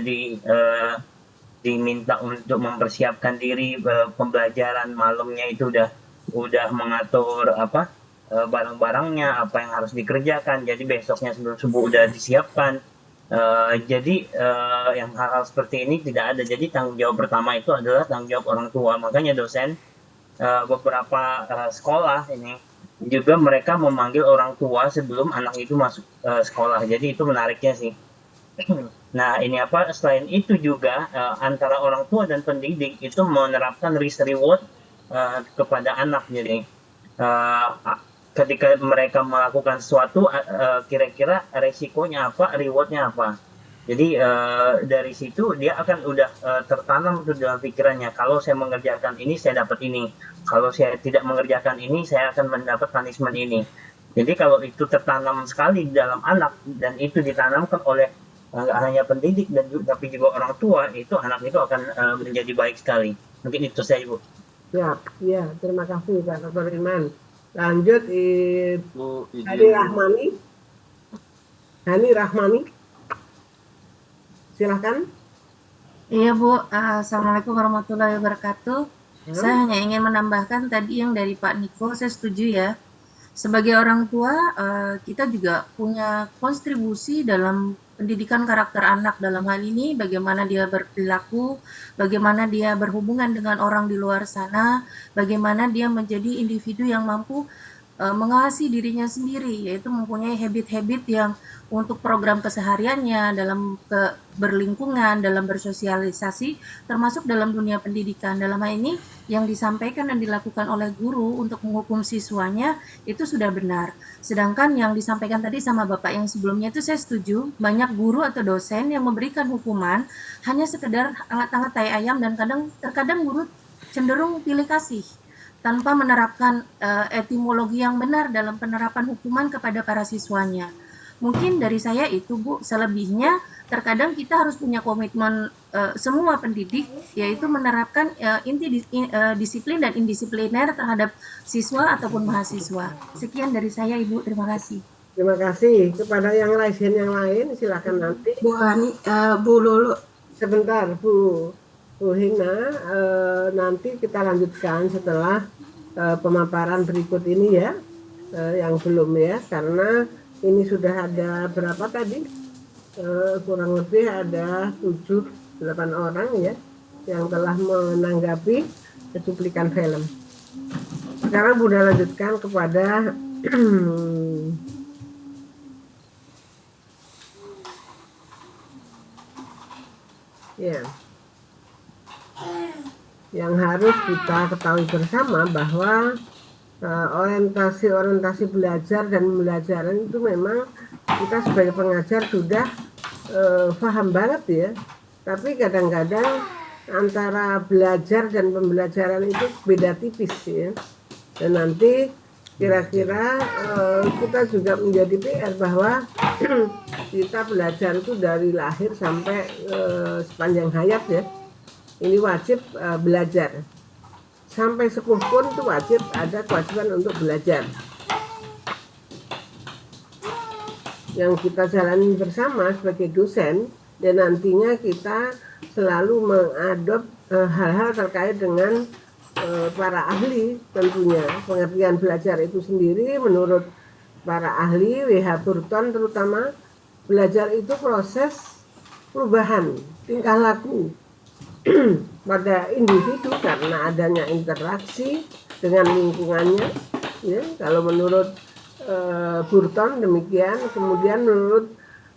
diminta untuk mempersiapkan diri, pembelajaran malamnya itu udah mengatur barang-barangnya, apa yang harus dikerjakan. Jadi besoknya sebelum subuh udah disiapkan. Jadi yang hal-hal seperti ini tidak ada. Jadi tanggung jawab pertama itu adalah tanggung jawab orang tua. Makanya dosen beberapa sekolah ini juga mereka memanggil orang tua sebelum anak itu masuk sekolah. Jadi itu menariknya sih. Nah ini selain itu juga antara orang tua dan pendidik itu menerapkan risk reward kepada anak. Jadi ketika mereka melakukan sesuatu, kira-kira resikonya apa, rewardnya apa. Jadi dari situ dia akan udah tertanam tuh dalam pikirannya, kalau saya mengerjakan ini saya dapat ini, kalau saya tidak mengerjakan ini saya akan mendapat punishment ini. Jadi kalau itu tertanam sekali di dalam anak dan itu ditanamkan oleh nggak hanya pendidik tapi juga orang tua, itu anak itu akan menjadi baik sekali. Mungkin itu saya Bu. Ya, terima kasih Pak Dr. Iman. Lanjut Ibu Hani Rahmani. Silahkan. Iya Bu, Assalamualaikum warahmatullahi wabarakatuh. Saya hanya ingin menambahkan tadi yang dari Pak Niko, saya setuju ya. Sebagai orang tua, kita juga punya kontribusi dalam pendidikan karakter anak. Dalam hal ini, bagaimana dia berperilaku, bagaimana dia berhubungan dengan orang di luar sana, bagaimana dia menjadi individu yang mampu mengawasi dirinya sendiri, yaitu mempunyai habit-habit yang untuk program kesehariannya, dalam berlingkungan, dalam bersosialisasi, termasuk dalam dunia pendidikan. Dalam hal ini, yang disampaikan dan dilakukan oleh guru untuk menghukum siswanya, itu sudah benar. Sedangkan yang disampaikan tadi sama Bapak yang sebelumnya itu saya setuju, banyak guru atau dosen yang memberikan hukuman hanya sekedar angat-angat tai ayam, dan terkadang guru cenderung pilih kasih, tanpa menerapkan etimologi yang benar dalam penerapan hukuman kepada para siswanya. Mungkin dari saya itu, Bu. Selebihnya terkadang kita harus punya komitmen semua pendidik, yaitu menerapkan disiplin dan indisipliner terhadap siswa ataupun mahasiswa. Sekian dari saya, Ibu. Terima kasih. Terima kasih. Kepada yang lain silakan nanti. Bu Hani, Bu Lulu. Sebentar, Bu Hina, nanti kita lanjutkan setelah pemaparan berikut ini ya, yang belum ya, karena ini sudah ada berapa tadi? Kurang lebih ada 7-8 orang ya yang telah menanggapi cuplikan film. Sekarang Bunda lanjutkan kepada ya, yang harus kita ketahui bersama bahwa orientasi belajar dan pembelajaran itu memang kita sebagai pengajar sudah paham banget ya, tapi kadang-kadang antara belajar dan pembelajaran itu beda tipis ya. Dan nanti kira-kira kita juga menjadi PR bahwa kita belajar itu dari lahir sampai sepanjang hayat ya, ini wajib belajar. Sampai sepuh pun itu wajib, ada kewajiban untuk belajar. Yang kita jalani bersama sebagai dosen, dan nantinya kita selalu mengadop hal-hal terkait dengan para ahli tentunya. Pengertian belajar itu sendiri menurut para ahli, W.H. Burton terutama, belajar itu proses perubahan tingkah laku pada individu karena adanya interaksi dengan lingkungannya ya. Kalau menurut Burton demikian. Kemudian menurut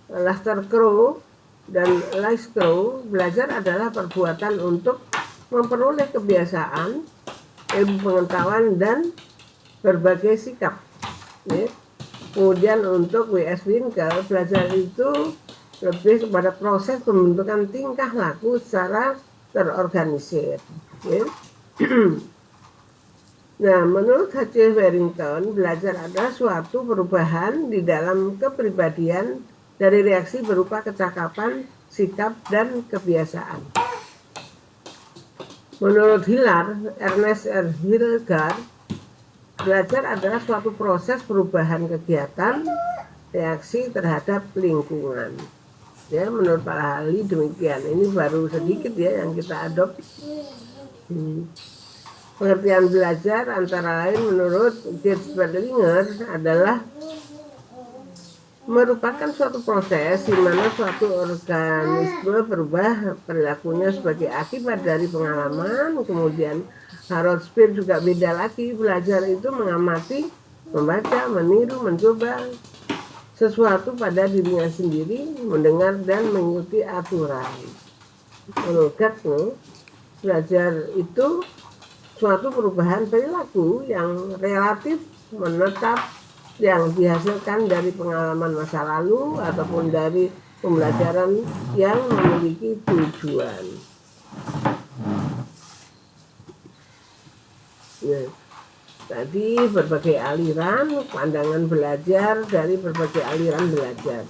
Lester Crow dan Lice Crow, belajar adalah perbuatan untuk memperoleh kebiasaan, ilmu pengetahuan dan berbagai sikap ya. Kemudian untuk W.S. Winkel, belajar itu lebih kepada proses pembentukan tingkah laku secara terorganisir ya. Nah, menurut H.C. Warrington, belajar adalah suatu perubahan di dalam kepribadian dari reaksi berupa kecakapan, sikap, dan kebiasaan. Menurut Ernest R. Hildgard, belajar adalah suatu proses perubahan kegiatan, reaksi terhadap lingkungan. Ya, menurut para ahli demikian. Ini baru sedikit ya yang kita adopsi. Pengertian belajar antara lain menurut Geert Berlinger adalah merupakan suatu proses di mana suatu organisme berubah perilakunya sebagai akibat dari pengalaman. Kemudian Harold Spear juga beda lagi, belajar itu mengamati, membaca, meniru, mencoba sesuatu pada dirinya sendiri, mendengar dan mengikuti aturan. Menurut Gardner, belajar itu suatu perubahan perilaku yang relatif menetap yang dihasilkan dari pengalaman masa lalu ataupun dari pembelajaran yang memiliki tujuan. Nah, tadi berbagai aliran pandangan belajar dari berbagai aliran belajar.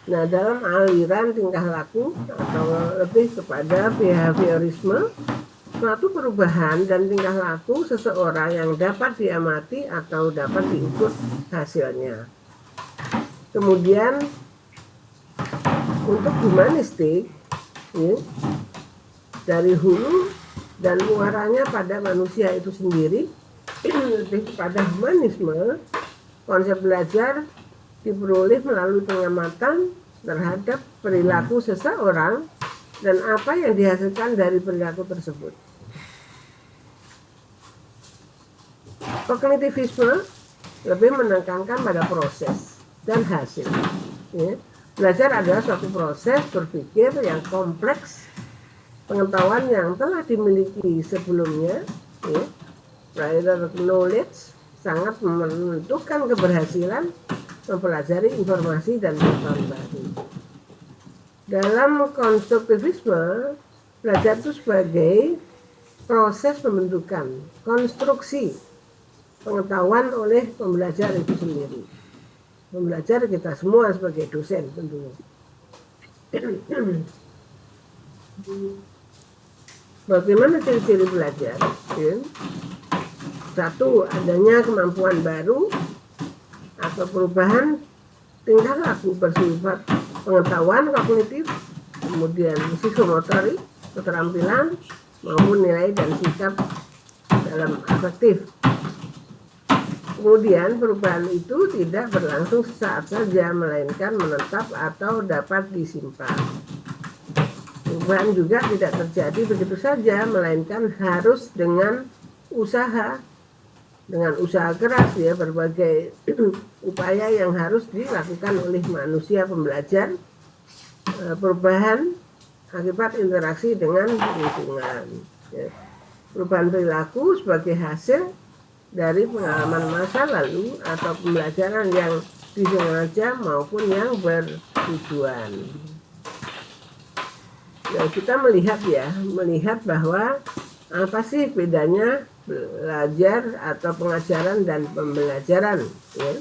Nah, dalam aliran tingkah laku atau lebih kepada behaviorisme, suatu perubahan dan tingkah laku seseorang yang dapat diamati atau dapat diukur hasilnya. Kemudian untuk humanistik ya, dari hulu dan muaranya pada manusia itu sendiri, lebih kepada humanisme, konsep belajar diperoleh melalui pengamatan terhadap perilaku seseorang dan apa yang dihasilkan dari perilaku tersebut. Kognitivisme lebih menekankan pada proses dan hasil. Ya. Belajar adalah suatu proses berpikir yang kompleks, pengetahuan yang telah dimiliki sebelumnya, ya, prior knowledge, sangat menentukan keberhasilan mempelajari informasi dan pengetahuan baru. Dalam konstruktivisme, belajar itu sebagai proses pembentukan, konstruksi pengetahuan oleh pembelajar itu sendiri. Pembelajar kita semua sebagai dosen tentunya. Bagaimana ciri-ciri belajar? Ya. Satu, adanya kemampuan baru atau perubahan tingkah laku bersifat pengetahuan kognitif, kemudian psikomotorik, keterampilan, maupun nilai dan sikap dalam afektif. Kemudian perubahan itu tidak berlangsung sesaat saja, melainkan menetap atau dapat disimpan. Perubahan juga tidak terjadi begitu saja, melainkan harus dengan usaha keras, ya, berbagai upaya yang harus dilakukan oleh manusia pembelajar. Perubahan akibat interaksi dengan lingkungan. Ya. Perubahan perilaku sebagai hasil dari pengalaman masa lalu atau pembelajaran yang disengaja maupun yang bertujuan. Nah, kita melihat bahwa apa sih bedanya belajar atau pengajaran dan pembelajaran, ya.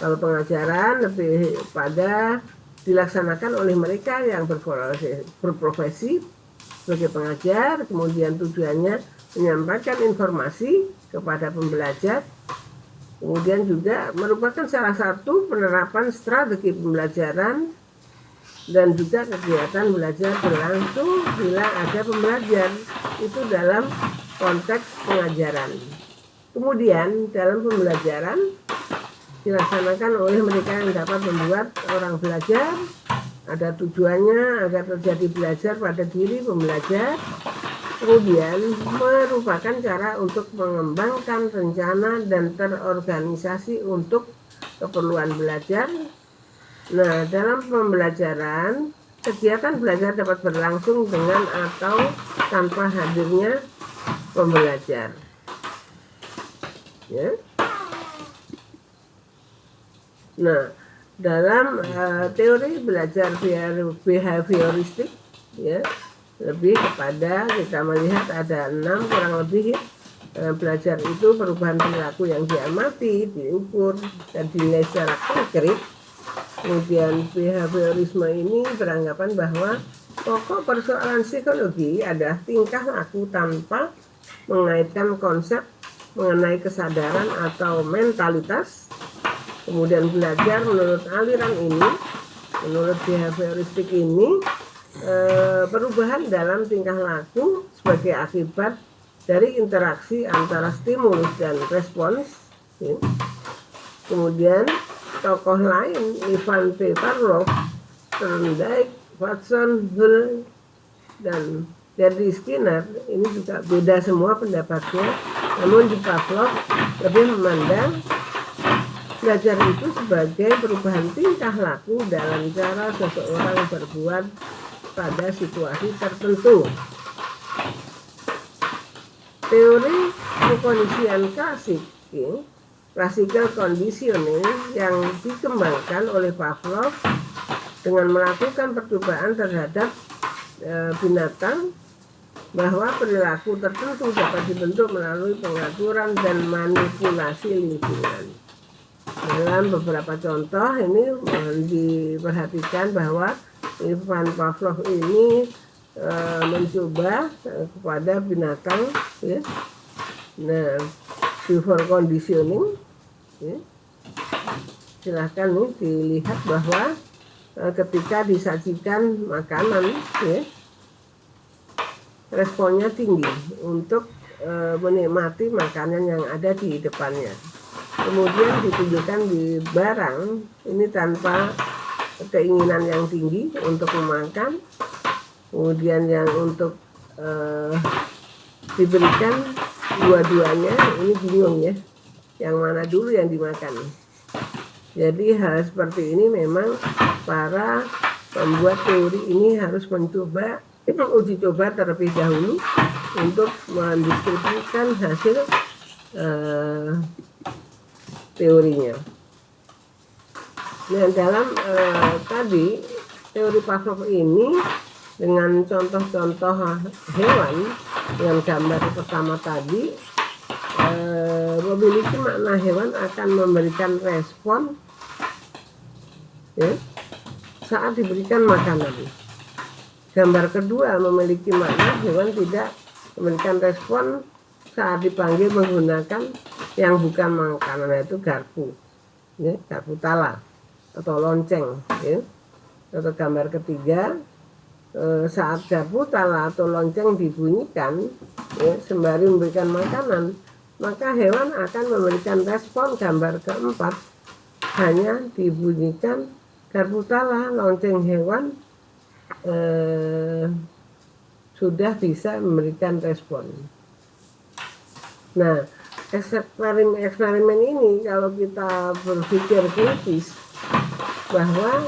Kalau pengajaran lebih pada dilaksanakan oleh mereka yang berprofesi sebagai pengajar, kemudian tujuannya menyampaikan informasi kepada pembelajar, kemudian juga merupakan salah satu penerapan strategi pembelajaran dan juga kegiatan belajar berlangsung bila ada pembelajar itu dalam konteks pengajaran. Kemudian dalam pembelajaran dilaksanakan oleh mereka yang dapat membuat orang belajar, ada tujuannya agar terjadi belajar pada diri pembelajar. Kemudian merupakan cara untuk mengembangkan rencana dan terorganisasi untuk keperluan belajar. Nah, dalam pembelajaran, kegiatan belajar dapat berlangsung dengan atau tanpa hadirnya pembelajar. Ya. Nah, dalam teori belajar behavioristik, ya, lebih kepada kita melihat ada 6 kurang lebih, ya. Belajar itu perubahan perilaku yang diamati, diukur, dan dinilai secara konkret. Kemudian behaviorisme ini beranggapan bahwa pokok persoalan psikologi adalah tingkah laku tanpa mengaitkan konsep mengenai kesadaran atau mentalitas. Kemudian belajar menurut aliran ini, menurut behavioristik ini, perubahan dalam tingkah laku sebagai akibat dari interaksi antara stimulus dan respons. Ya. Kemudian tokoh lain, Ivan P. Pavlov, Thorndike, Watson, Hull, dan Daddy Skinner, ini juga beda semua pendapatnya. Namun di Pavlov lebih memandang belajar itu sebagai perubahan tingkah laku dalam cara seseorang berbuat pada situasi tertentu. Teori pengkondisian klasik, ya, classical conditioning, yang dikembangkan oleh Pavlov dengan melakukan percobaan terhadap binatang, bahwa perilaku tertentu dapat dibentuk melalui pengaturan dan manipulasi lingkungan. Dalam beberapa contoh ini mohon diperhatikan bahwa Ivan Pavlov ini mencoba kepada binatang, ya. Nah, before conditioning, ya. Silahkan nih dilihat bahwa ketika disajikan makanan, ya, responnya tinggi untuk menikmati makanan yang ada di depannya. kemudian ditunjukkan di barang ini tanpa keinginan yang tinggi untuk memakan, kemudian yang untuk diberikan dua-duanya ini bingung ya, yang mana dulu yang dimakan. Jadi hal seperti ini memang para pembuat teori ini harus mencoba uji coba terlebih dahulu untuk mendistribusikan hasil teorinya. Nah, dalam tadi teori Pavlov ini dengan contoh-contoh hewan dengan gambar pertama tadi memiliki makna hewan akan memberikan respon ya, saat diberikan makanan. Gambar kedua memiliki makna hewan tidak memberikan respon saat dipanggil menggunakan yang bukan makanan, yaitu garpu, ya, garpu tala atau lonceng. Ya. Atau gambar ketiga, saat garpu tala atau lonceng dibunyikan ya, sembari memberikan makanan, maka hewan akan memberikan respon. Gambar keempat, hanya dibunyikan garpu tala, lonceng hewan sudah bisa memberikan respon. Nah, eksperimen ini kalau kita berpikir kritis bahwa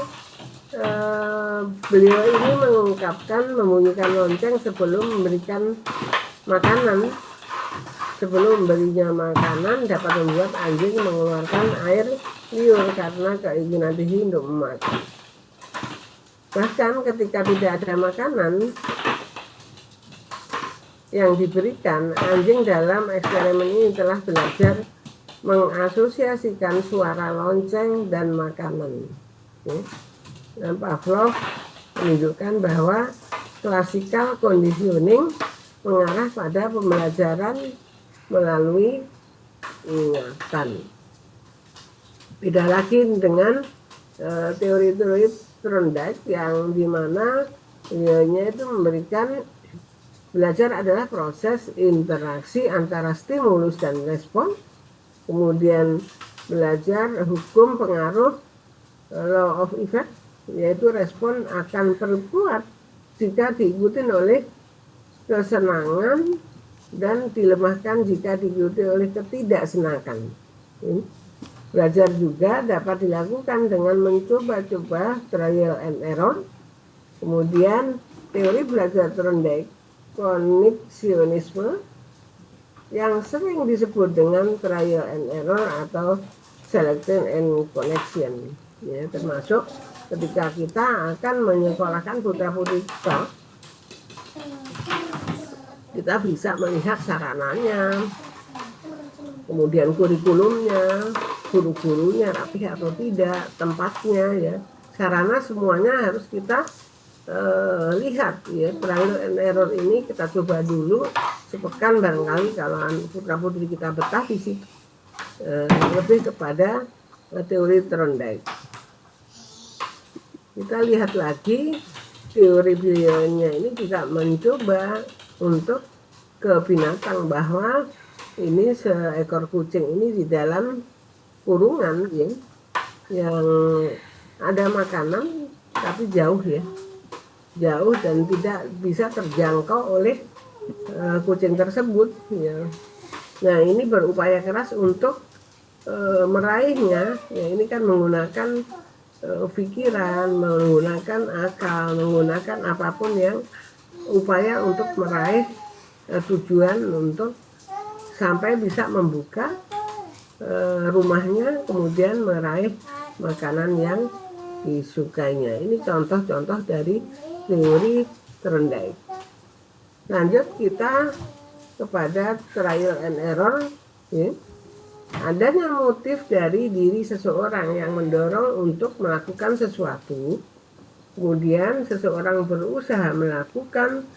beliau ini mengungkapkan membunyikan lonceng sebelum memberikan makanan. Sebelum memberinya makanan dapat membuat anjing mengeluarkan air liur karena keinginan tinggi untuk memakan. Bahkan ketika tidak ada makanan yang diberikan, anjing dalam eksperimen ini telah belajar mengasosiasikan suara lonceng dan makanan. Dan Pavlov menunjukkan bahwa classical conditioning mengarah pada pembelajaran melalui ingatan. Beda lagi dengan teori-teori Thorndike yang dimana beliaunya itu memberikan belajar adalah proses interaksi antara stimulus dan respon, kemudian belajar hukum pengaruh law of effect, yaitu respon akan berkuat jika diikuti oleh kesenangan dan dilemahkan jika diikuti oleh ketidaksenangan. Belajar juga dapat dilakukan dengan mencoba-coba trial and error. Kemudian teori belajar Thorndike, kognisionisme, yang sering disebut dengan trial and error atau selection and connection. Ya, termasuk ketika kita akan menyekolahkan putra-putri kita bisa melihat sarananya, kemudian kurikulumnya, guru-gurunya rapi atau tidak, tempatnya ya, sarana semuanya harus kita lihat ya. Trial and error ini kita coba dulu sepekan, barangkali kalau putra-putri kita betah di situ. Lebih kepada teori Thorndike. Kita lihat lagi teori beliaunya ini juga mencoba untuk ke binatang, bahwa ini seekor kucing ini di dalam kurungan ya, yang ada makanan tapi jauh ya, jauh dan tidak bisa terjangkau oleh kucing tersebut ya. Nah, ini berupaya keras untuk meraihnya ya. Ini kan menggunakan pikiran, menggunakan akal, menggunakan apapun yang upaya untuk meraih tujuan untuk sampai bisa membuka rumahnya, kemudian meraih makanan yang disukainya. Ini contoh-contoh dari teori Thorndike. Lanjut kita kepada trial and error ya. Adanya motif dari diri seseorang yang mendorong untuk melakukan sesuatu, kemudian seseorang berusaha melakukan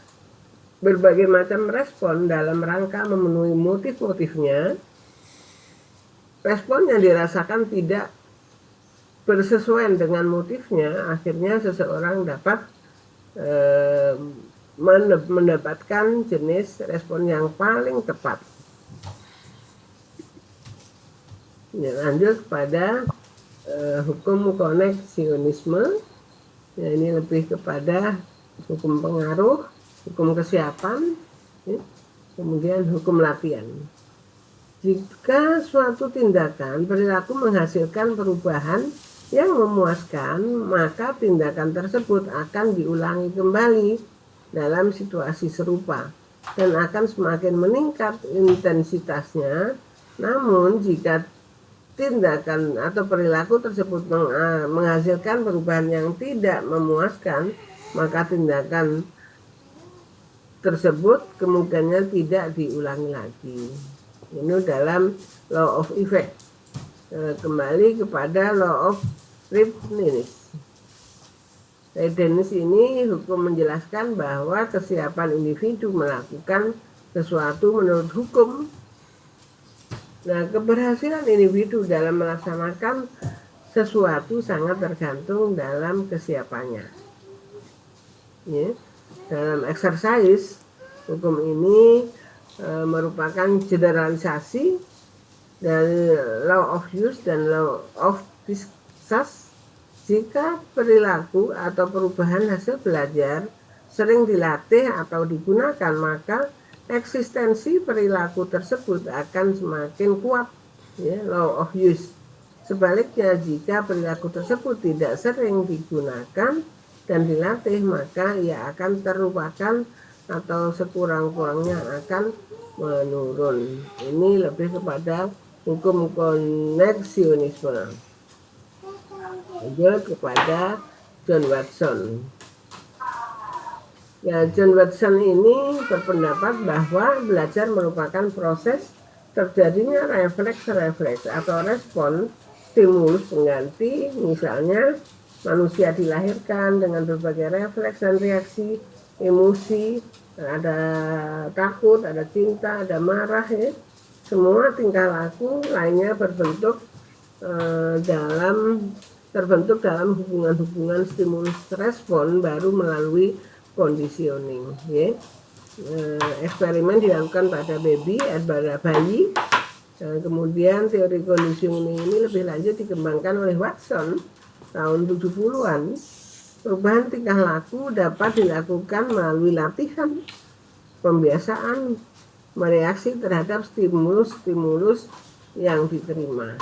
berbagai macam respon dalam rangka memenuhi motif-motifnya. Respon yang dirasakan tidak bersesuaian dengan motifnya, akhirnya seseorang dapat mendapatkan jenis respon yang paling tepat. Ya, lanjut kepada hukum koneksionisme. Ya, ini lebih kepada hukum pengaruh, hukum kesiapan, ya, kemudian hukum latihan. Jika suatu tindakan perilaku menghasilkan perubahan yang memuaskan, maka tindakan tersebut akan diulangi kembali dalam situasi serupa dan akan semakin meningkat intensitasnya. Namun jika tindakan atau perilaku tersebut menghasilkan perubahan yang tidak memuaskan, maka tindakan tersebut kemungkinan tidak diulangi lagi. Ini dalam law of effect. Kembali kepada law of Leibniz. Leibniz ini hukum menjelaskan bahwa kesiapan individu melakukan sesuatu menurut hukum. Nah, keberhasilan individu dalam melaksanakan sesuatu sangat tergantung dalam kesiapannya. Ya, dalam exercise, hukum ini merupakan generalisasi dari law of use dan law of Pisces. Jika perilaku atau perubahan hasil belajar sering dilatih atau digunakan, maka eksistensi perilaku tersebut akan semakin kuat. Ya, law of use. Sebaliknya, jika perilaku tersebut tidak sering digunakan dan dilatih, maka ia akan terlupakan atau sekurang-kurangnya akan menurun. Ini lebih kepada hukum koneksionisme. Lanjut kepada John Watson. Ya, John Watson ini berpendapat bahwa belajar merupakan proses terjadinya refleks atau respon stimulus pengganti. Misalnya manusia dilahirkan dengan berbagai refleks dan reaksi emosi, ada takut, ada cinta, ada marah, ya. Semua tingkah laku lainnya terbentuk dalam hubungan-hubungan stimulus respon baru melalui conditioning. Ya. Eksperimen dilakukan pada bayi. Kemudian teori conditioning ini lebih lanjut dikembangkan oleh Watson tahun 70-an. Perubahan tingkah laku dapat dilakukan melalui latihan, pembiasaan, mereaksi terhadap stimulus-stimulus yang diterima.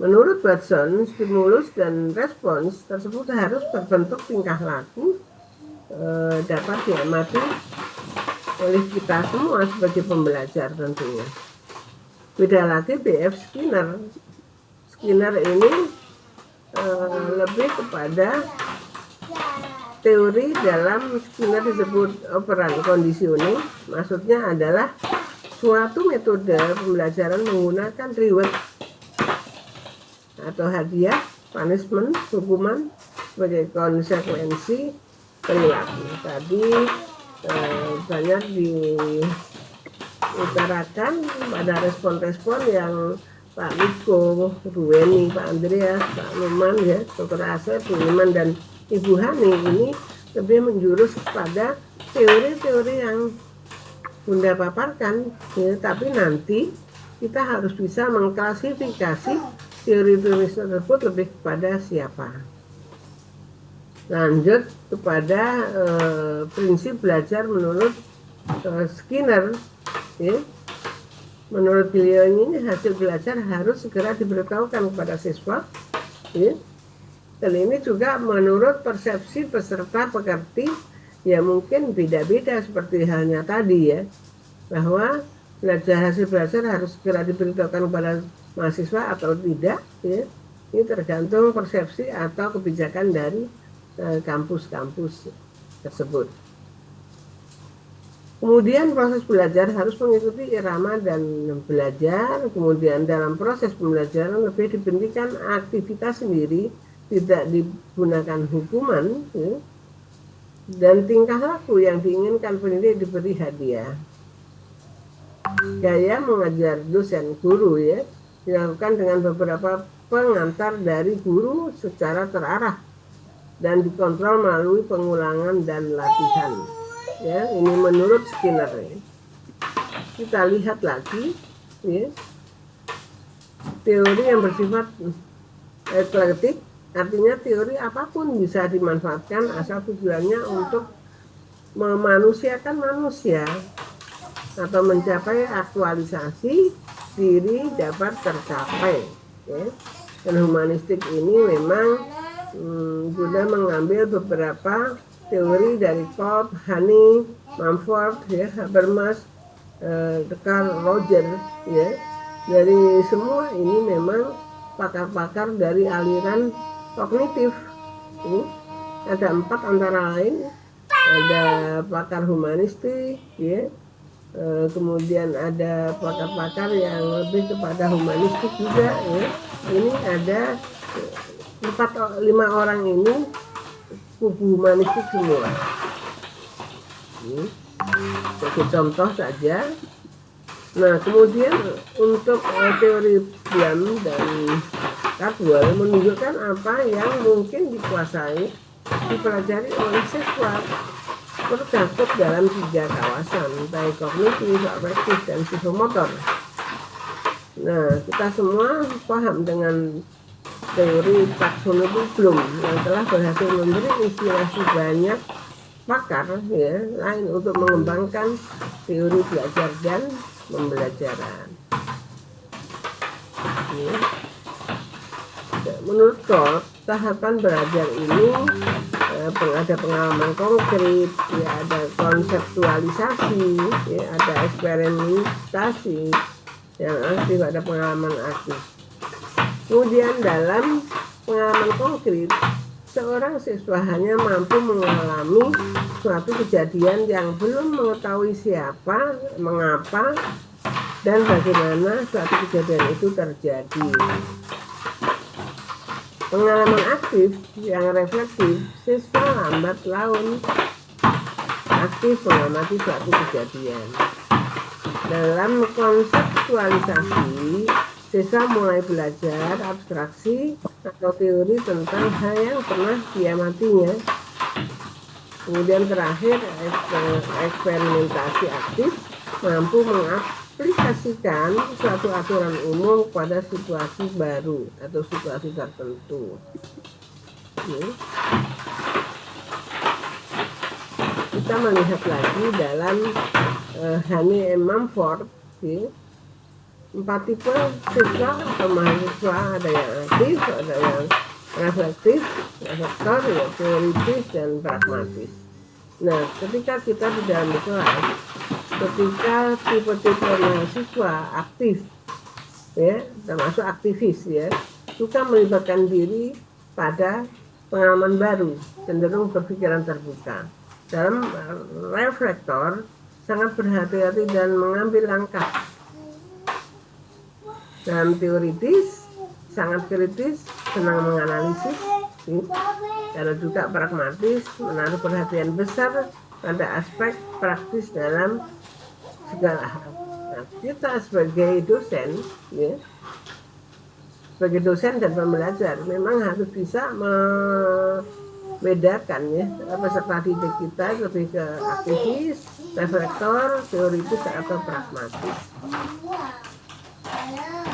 Menurut Watson, stimulus dan respons tersebut harus berbentuk tingkah laku dapat diamati oleh kita semua sebagai pembelajar tentunya. Beda lagi B.F. Skinner. Skinner ini lebih kepada teori dalam Skinner disebut operant conditioning. Maksudnya adalah suatu metode pembelajaran menggunakan reward atau hadiah, punishment, hukuman sebagai konsekuensi perilaku. Tadi banyak diutarakan pada respon-respon yang Pak Niko, Bu Weni, Pak Andreas, Pak Numan, ya, Dr. Asep, Bu Iman, dan Ibu Hani ini lebih menjurus pada teori-teori yang Bunda paparkan, ya, tapi nanti kita harus bisa mengklasifikasi teori-teori tersebut lebih kepada siapa. Lanjut kepada prinsip belajar menurut Skinner, ya. Menurut beliau ini hasil belajar harus segera diberitahukan kepada siswa, ya. Dan ini juga menurut persepsi peserta pekerti ya mungkin beda-beda seperti halnya tadi, ya, bahwa hasil belajar harus segera diberitahukan kepada mahasiswa atau tidak, ya. Ini tergantung persepsi atau kebijakan dari kampus-kampus tersebut. Kemudian proses belajar harus mengikuti irama dan belajar. Kemudian dalam proses pembelajaran lebih dipentingkan aktivitas sendiri, tidak digunakan hukuman, ya. Dan tingkah laku yang diinginkan pendidik diberi hadiah. Gaya mengajar dosen guru, ya, dilakukan dengan beberapa pengantar dari guru secara terarah dan dikontrol melalui pengulangan dan latihan. Ya, ini menurut Skinner, ya. Kita lihat lagi, ya, teori yang bersifat eklektik, artinya teori apapun bisa dimanfaatkan asal tujuannya untuk memanusiakan manusia atau mencapai aktualisasi diri dapat tercapai. Ya. Dan humanistik ini memang sudah mengambil beberapa teori dari Cobb, Honey, Mumford, ya, Habermas, Carl Roger, ya. Dari semua ini memang pakar-pakar dari aliran kognitif. Ada 4 antara lain, ada pakar humanistik, ya. Kemudian ada pakar-pakar yang lebih kepada humanistik juga, ya. Ini ada 4-5 orang ini kubu humanistik semua. Sebagai contoh saja. Nah, kemudian untuk teori Biam dan Caldwell menunjukkan apa yang mungkin dikuasai, dipelajari oleh siswa, tercakup dalam 3 kawasan, baik kognitif, afektif, dan psikomotor. Nah, kita semua paham dengan teori taksonomi Bloom yang telah berhasil memberi inspirasi banyak pakar, ya, lain untuk mengembangkan teori belajar dan pembelajaran. Ya. Menurut Cobb, tahapan belajar ini ada pengalaman konkret, ya, ada konseptualisasi, ya, ada eksperimentasi yang aktif, ada pengalaman aktif. Kemudian dalam pengalaman konkret, seorang siswa hanya mampu mengalami suatu kejadian yang belum mengetahui siapa, mengapa, dan bagaimana suatu kejadian itu terjadi. Pengalaman aktif yang reflektif, siswa lambat laun aktif mengamati suatu kejadian. Dalam konseptualisasi, siswa mulai belajar abstraksi atau teori tentang hal yang pernah diamatinya. Kemudian terakhir, eksperimentasi aktif mampu mengaplikasikan suatu aturan umum pada situasi baru atau situasi tertentu. Kita melihat lagi dalam Honey M. Mumford, 4 tipe siswa atau mahasiswa, ada yang aktif, ada yang reflektif, reflektor, ya, teoritis, dan pragmatis. Nah, ketika kita di dalam kelas, ketika tipe-tipe mahasiswa aktif, ya, termasuk aktivis, ya, suka melibatkan diri pada pengalaman baru, cenderung berpikiran terbuka. Dalam reflektor, sangat berhati-hati dan mengambil langkah. Dalam teoritis, sangat kritis, senang menganalisis, dan juga pragmatis, menaruh perhatian besar pada aspek praktis dalam segala hal. Nah, kita sebagai dosen, ya, sebagai dosen dan pembelajar, memang harus bisa membedakan, ya, peserta didik kita lebih ke aktivis, reflektor, teoritis, atau pragmatis.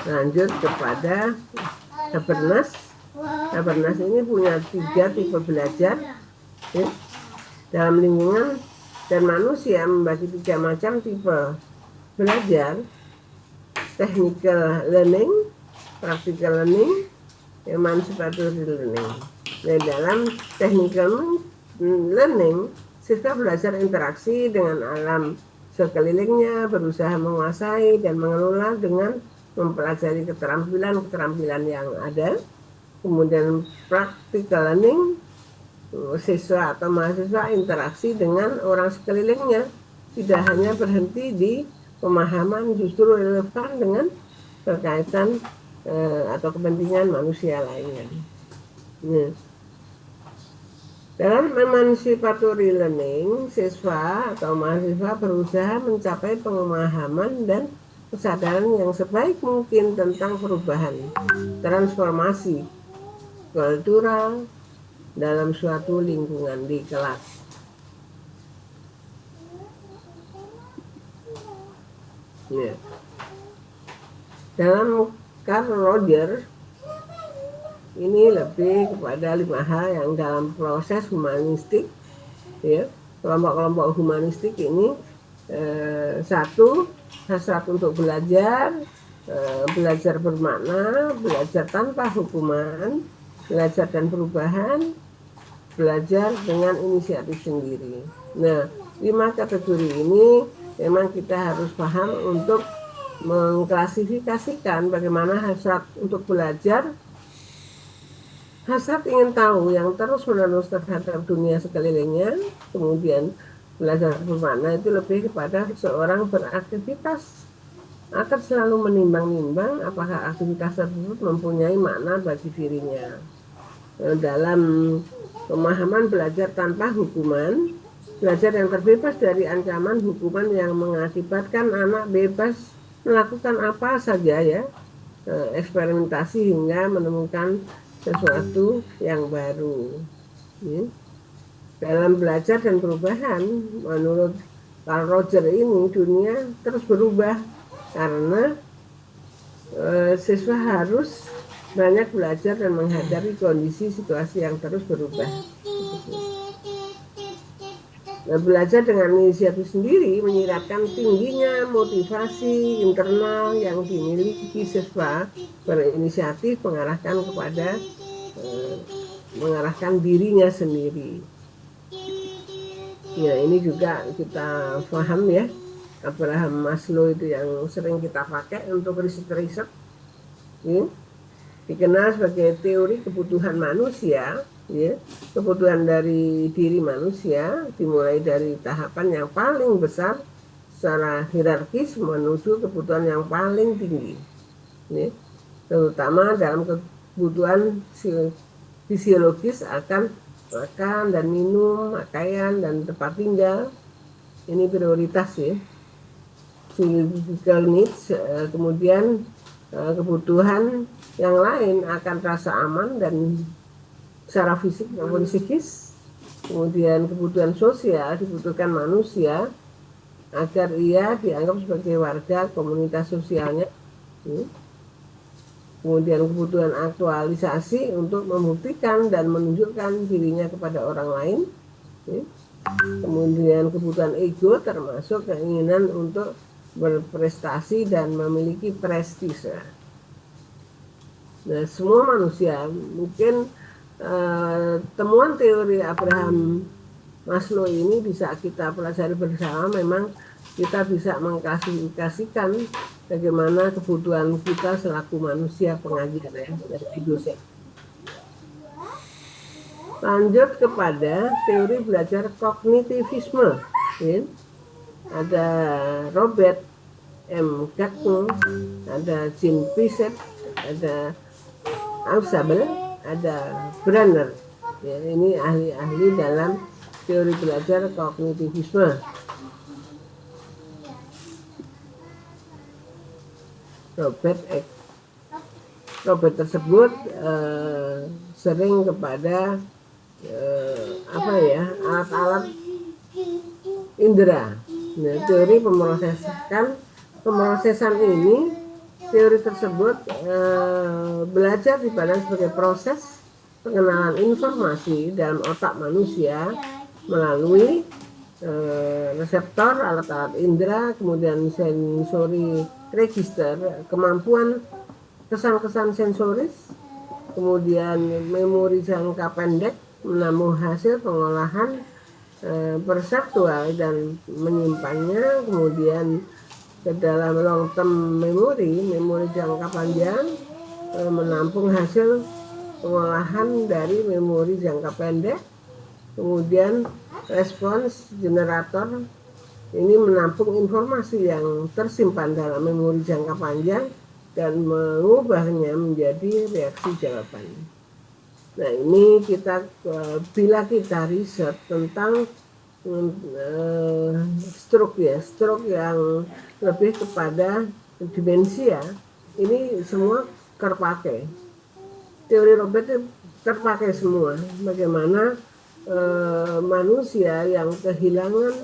Lanjut kepada Habermas. Habermas ini punya 3 tipe belajar, ya. Dalam lingkungan dan manusia membagi 3 macam tipe belajar: technical learning, practical learning, emancipatory learning. Nah, dalam technical learning, siswa belajar interaksi dengan alam sekelilingnya, berusaha menguasai dan mengelola dengan mempelajari keterampilan-keterampilan yang ada. Kemudian practical learning, siswa atau mahasiswa interaksi dengan orang sekelilingnya, tidak hanya berhenti di pemahaman, justru relevan dengan berkaitan atau kepentingan manusia lainnya. Nah, dalam emancipatory learning, siswa atau mahasiswa berusaha mencapai pemahaman dan kesadaran yang sebaik mungkin tentang perubahan, transformasi kultural dalam suatu lingkungan di kelas. Ya. Dalam Carl Rogers ini lebih kepada 5 hal yang dalam proses humanistik, ya. Kelompok-kelompok humanistik ini satu, hasrat untuk belajar, belajar bermakna, belajar tanpa hukuman, belajar dan perubahan, belajar dengan inisiatif sendiri. Nah, 5 kategori ini memang kita harus paham untuk mengklasifikasikan bagaimana hasrat untuk belajar, hasrat ingin tahu yang terus-menerus terhadap dunia sekelilingnya, kemudian belajar bermakna itu lebih kepada seorang beraktivitas akan selalu menimbang-nimbang apakah aktivitas tersebut mempunyai makna bagi dirinya. Dalam pemahaman belajar tanpa hukuman, belajar yang terbebas dari ancaman hukuman yang mengakibatkan anak bebas melakukan apa saja, ya, eksperimentasi hingga menemukan sesuatu yang baru. Dalam belajar dan perubahan, menurut Carl Rogers ini dunia terus berubah karena siswa harus banyak belajar dan menghadapi kondisi situasi yang terus berubah. Nah, belajar dengan inisiatif sendiri menyiratkan tingginya motivasi internal yang dimiliki siswa berinisiatif mengarahkan dirinya sendiri. Ya, ini juga kita paham, ya, Abraham Maslow itu yang sering kita pakai untuk riset-riset, ya. Dikenal sebagai teori kebutuhan manusia, ya, kebutuhan dari diri manusia dimulai dari tahapan yang paling besar secara hierarkis menuju kebutuhan yang paling tinggi, ya, terutama dalam kebutuhan fisiologis akan makan dan minum, pakaian dan tempat tinggal. Ini prioritas, ya, physical needs. Kemudian kebutuhan yang lain akan rasa aman dan secara fisik maupun psikis. Kemudian kebutuhan sosial dibutuhkan manusia agar ia dianggap sebagai warga komunitas sosialnya. Kemudian kebutuhan aktualisasi untuk membuktikan dan menunjukkan dirinya kepada orang lain. Kemudian kebutuhan ego termasuk keinginan untuk berprestasi dan memiliki prestise. Nah, semua manusia mungkin temuan teori Abraham Maslow ini bisa kita pelajari bersama. Memang kita bisa mengklasifikasikan bagaimana kebutuhan kita selaku manusia pengajar, ya, dari dosen. Lanjut kepada teori belajar kognitivisme, ya. Ada Robert M. Gagnon, ada Jean Piaget, ada Ausable, ada Brenner. Ya, ini ahli-ahli dalam teori belajar kognitivisme. Robert tersebut sering kepada alat-alat indera. Nah, teori pemrosesan ini, teori tersebut belajar dipandang sebagai proses pengenalan informasi dalam otak manusia melalui reseptor, alat-alat indera, kemudian sensori register, kemampuan kesan-kesan sensoris, kemudian memori jangka pendek, menampung hasil pengolahan perseptual dan menyimpannya kemudian ke dalam long term memory, memori jangka panjang, menampung hasil pengolahan dari memori jangka pendek, kemudian respons generator ini menampung informasi yang tersimpan dalam memori jangka panjang dan mengubahnya menjadi reaksi jawaban. Nah, ini kita bila kita riset tentang stroke yang lebih kepada demensia, ini semua terpakai. Teori Robert terpakai semua. Bagaimana manusia yang kehilangan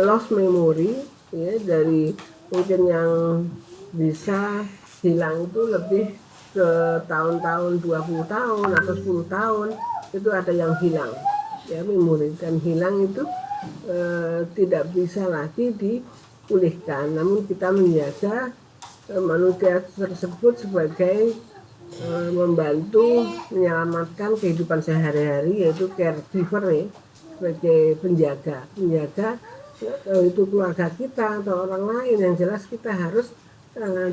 lost memory, ya, dari mungkin yang bisa hilang itu lebih ke tahun-tahun 20 tahun atau 10 tahun itu ada yang hilang ya memori, dan hilang itu tidak bisa lagi dipulihkan, namun kita menjaga manusia tersebut sebagai membantu menyelamatkan kehidupan sehari-hari, yaitu caregiver ya, sebagai penjaga itu keluarga kita atau orang lain. Yang jelas kita harus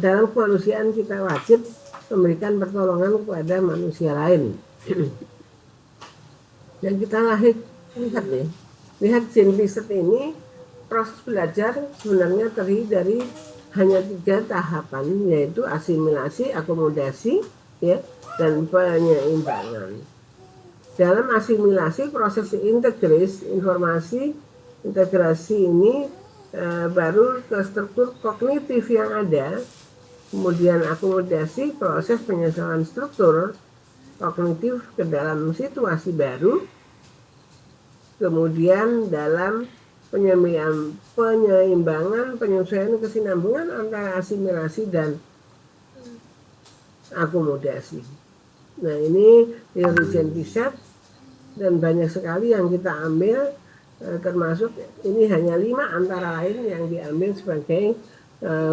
dalam kemanusiaan kita wajib memberikan pertolongan kepada manusia lain. Dan kita lihat Gen Z ini proses belajar sebenarnya terdiri dari hanya 3 tahapan, yaitu asimilasi, akomodasi, ya, dan penyeimbangan. Dalam asimilasi, proses integrasi ini baru ke struktur kognitif yang ada. Kemudian akomodasi, proses penyesuaian struktur kognitif ke dalam situasi baru. Kemudian dalam penyeimbangan, penyesuaian kesinambungan antara asimilasi dan akomodasi. Nah, ini teori Gen Z dan banyak sekali yang kita ambil, termasuk ini hanya 5 antara lain yang diambil sebagai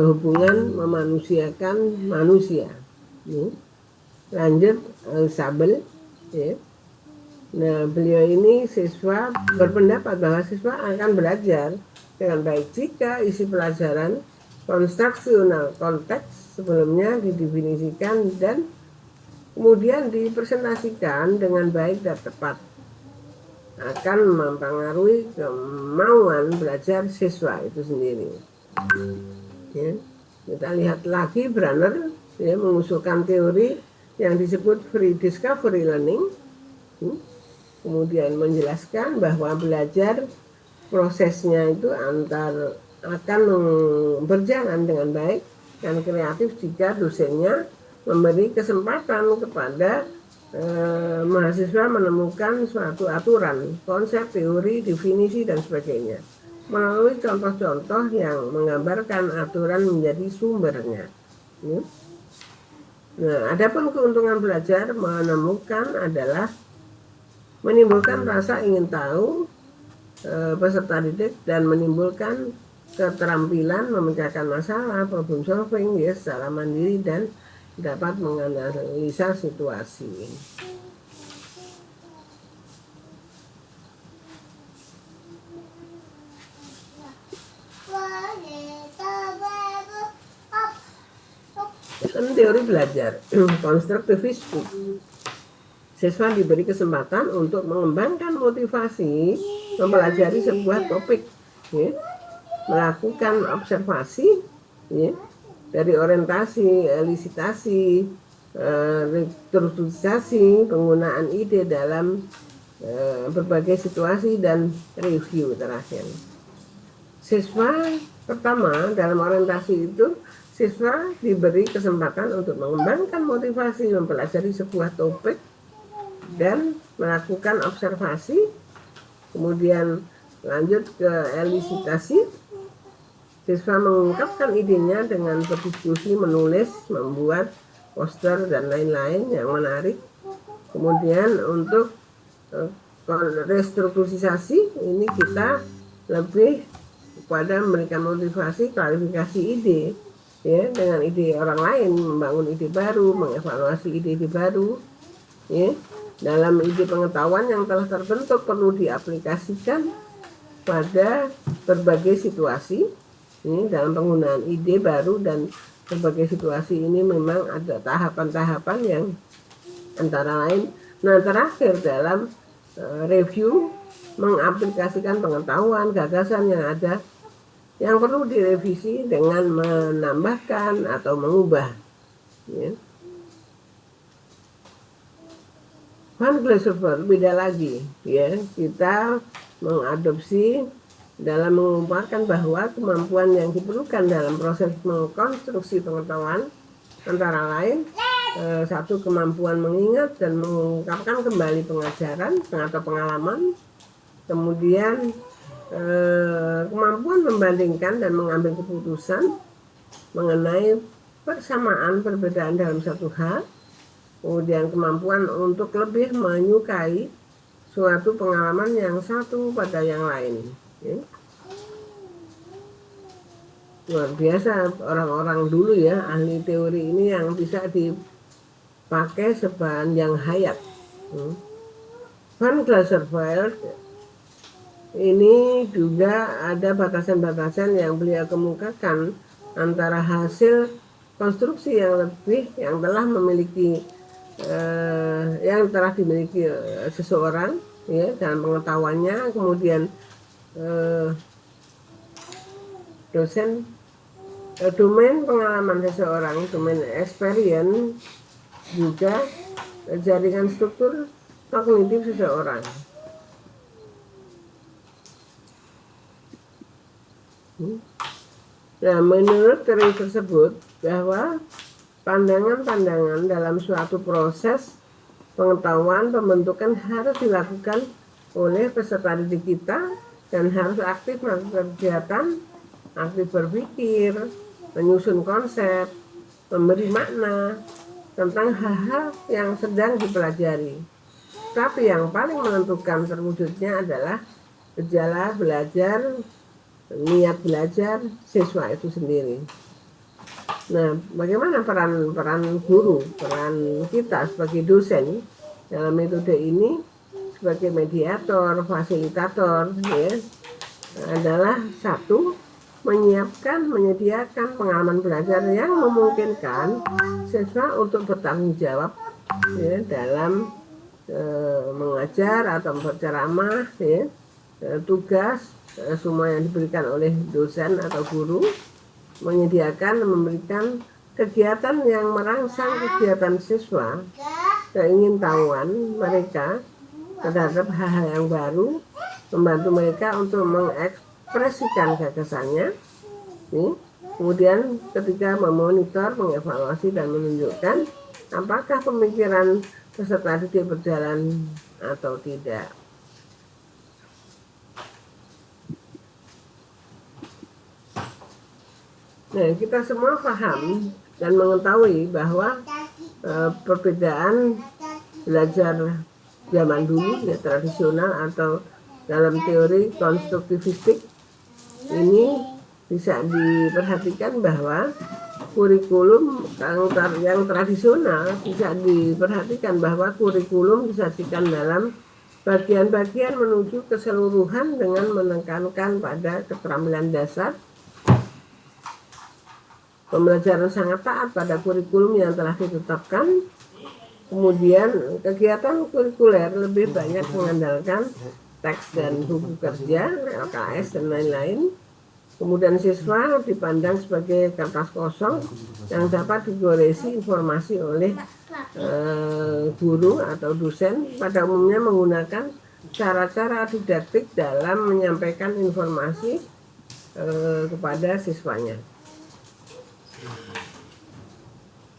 hubungan memanusiakan manusia. Lanjut Sabel, ya. Nah, beliau ini siswa berpendapat bahwa siswa akan belajar dengan baik jika isi pelajaran konstruksional konteks sebelumnya didefinisikan dan kemudian dipresentasikan dengan baik dan tepat, akan mempengaruhi kemauan belajar siswa itu sendiri. Ya, kita lihat lagi Branner ya, mengusulkan teori yang disebut free discovery learning. Kemudian menjelaskan bahwa belajar prosesnya itu akan berjalan dengan baik dan kreatif jika dosennya memberi kesempatan kepada mahasiswa menemukan suatu aturan, konsep, teori, definisi, dan sebagainya melalui contoh-contoh yang menggambarkan aturan menjadi sumbernya. Nah, adapun keuntungan belajar menemukan adalah menimbulkan rasa ingin tahu peserta didik dan menimbulkan keterampilan memecahkan masalah, problem solving ya, secara mandiri dan dapat menganalisa situasi. Dalam teori belajar konstruktivisme, siswa diberi kesempatan untuk mengembangkan motivasi mempelajari sebuah topik, ya, melakukan observasi, ya, dari orientasi, elisitasi, restrukturisasi, penggunaan ide dalam berbagai situasi, dan review terakhir. Siswa pertama dalam orientasi itu, siswa diberi kesempatan untuk mengembangkan motivasi mempelajari sebuah topik dan melakukan observasi, kemudian lanjut ke elisitasi. Siswa mengungkapkan idenya dengan berdiskusi, menulis, membuat poster, dan lain-lain yang menarik. Kemudian untuk restrukturisasi ini kita lebih kepada memberikan motivasi, klarifikasi ide, ya, dengan ide orang lain, membangun ide baru, mengevaluasi ide-ide baru, ya. Dalam ide pengetahuan yang telah terbentuk perlu diaplikasikan pada berbagai situasi. Ini dalam penggunaan ide baru dan berbagai situasi ini memang ada tahapan-tahapan yang antara lain. Nah, terakhir dalam review, mengaplikasikan pengetahuan, gagasan yang ada yang perlu direvisi dengan menambahkan atau mengubah. Ya. Van Gleesover beda lagi, ya, kita mengadopsi dalam mengungkapkan bahwa kemampuan yang diperlukan dalam proses mengkonstruksi pengetahuan antara lain satu, kemampuan mengingat dan mengungkapkan kembali pengajaran atau pengalaman, kemudian kemampuan membandingkan dan mengambil keputusan mengenai persamaan perbedaan dalam satu hal, kemudian kemampuan untuk lebih menyukai suatu pengalaman yang satu pada yang lain. Ya. Luar biasa orang-orang dulu ya, ahli teori ini yang bisa dipakai sepanjang hayat. Van Glaserveld ini juga ada batasan-batasan yang beliau kemukakan antara hasil konstruksi yang telah memiliki yang telah dimiliki seseorang ya dalam pengetahuannya, kemudian domain pengalaman seseorang, domain experience, juga jaringan struktur kognitif seseorang. Nah, menurut teori tersebut bahwa pandangan-pandangan dalam suatu proses pengetahuan pembentukan harus dilakukan oleh peserta didik kita dan harus aktif melakukan kegiatan, aktif berpikir, menyusun konsep, memberi makna tentang hal-hal yang sedang dipelajari. Tapi yang paling menentukan terwujudnya adalah gejala belajar, niat belajar siswa itu sendiri. Nah, bagaimana peran guru, peran kita sebagai dosen dalam metode ini sebagai mediator, fasilitator, ya, adalah satu, menyediakan pengalaman belajar yang memungkinkan siswa untuk bertanggung jawab ya, dalam mengajar atau berceramah, ya, tugas semua yang diberikan oleh dosen atau guru, menyediakan memberikan kegiatan yang merangsang kegiatan siswa, keingintahuan mereka terhadap hal-hal yang baru, membantu mereka untuk mengekspresikan gagasannya, kemudian ketika memonitor, mengevaluasi dan menunjukkan apakah pemikiran peserta didik berjalan atau tidak. Nah, kita semua paham dan mengetahui bahwa perbedaan belajar zaman dulu ya tradisional atau dalam teori konstruktivistik ini bisa diperhatikan bahwa kurikulum yang tradisional bisa diperhatikan bahwa kurikulum disajikan dalam bagian-bagian menuju keseluruhan dengan menekankan pada keterampilan dasar. Pembelajaran sangat taat pada kurikulum yang telah ditetapkan. Kemudian kegiatan kurikuler lebih banyak mengandalkan teks dan buku kerja, LKS dan lain-lain. Kemudian siswa dipandang sebagai kertas kosong yang dapat digoresi informasi oleh guru atau dosen, pada umumnya menggunakan cara-cara didaktik dalam menyampaikan informasi kepada siswanya.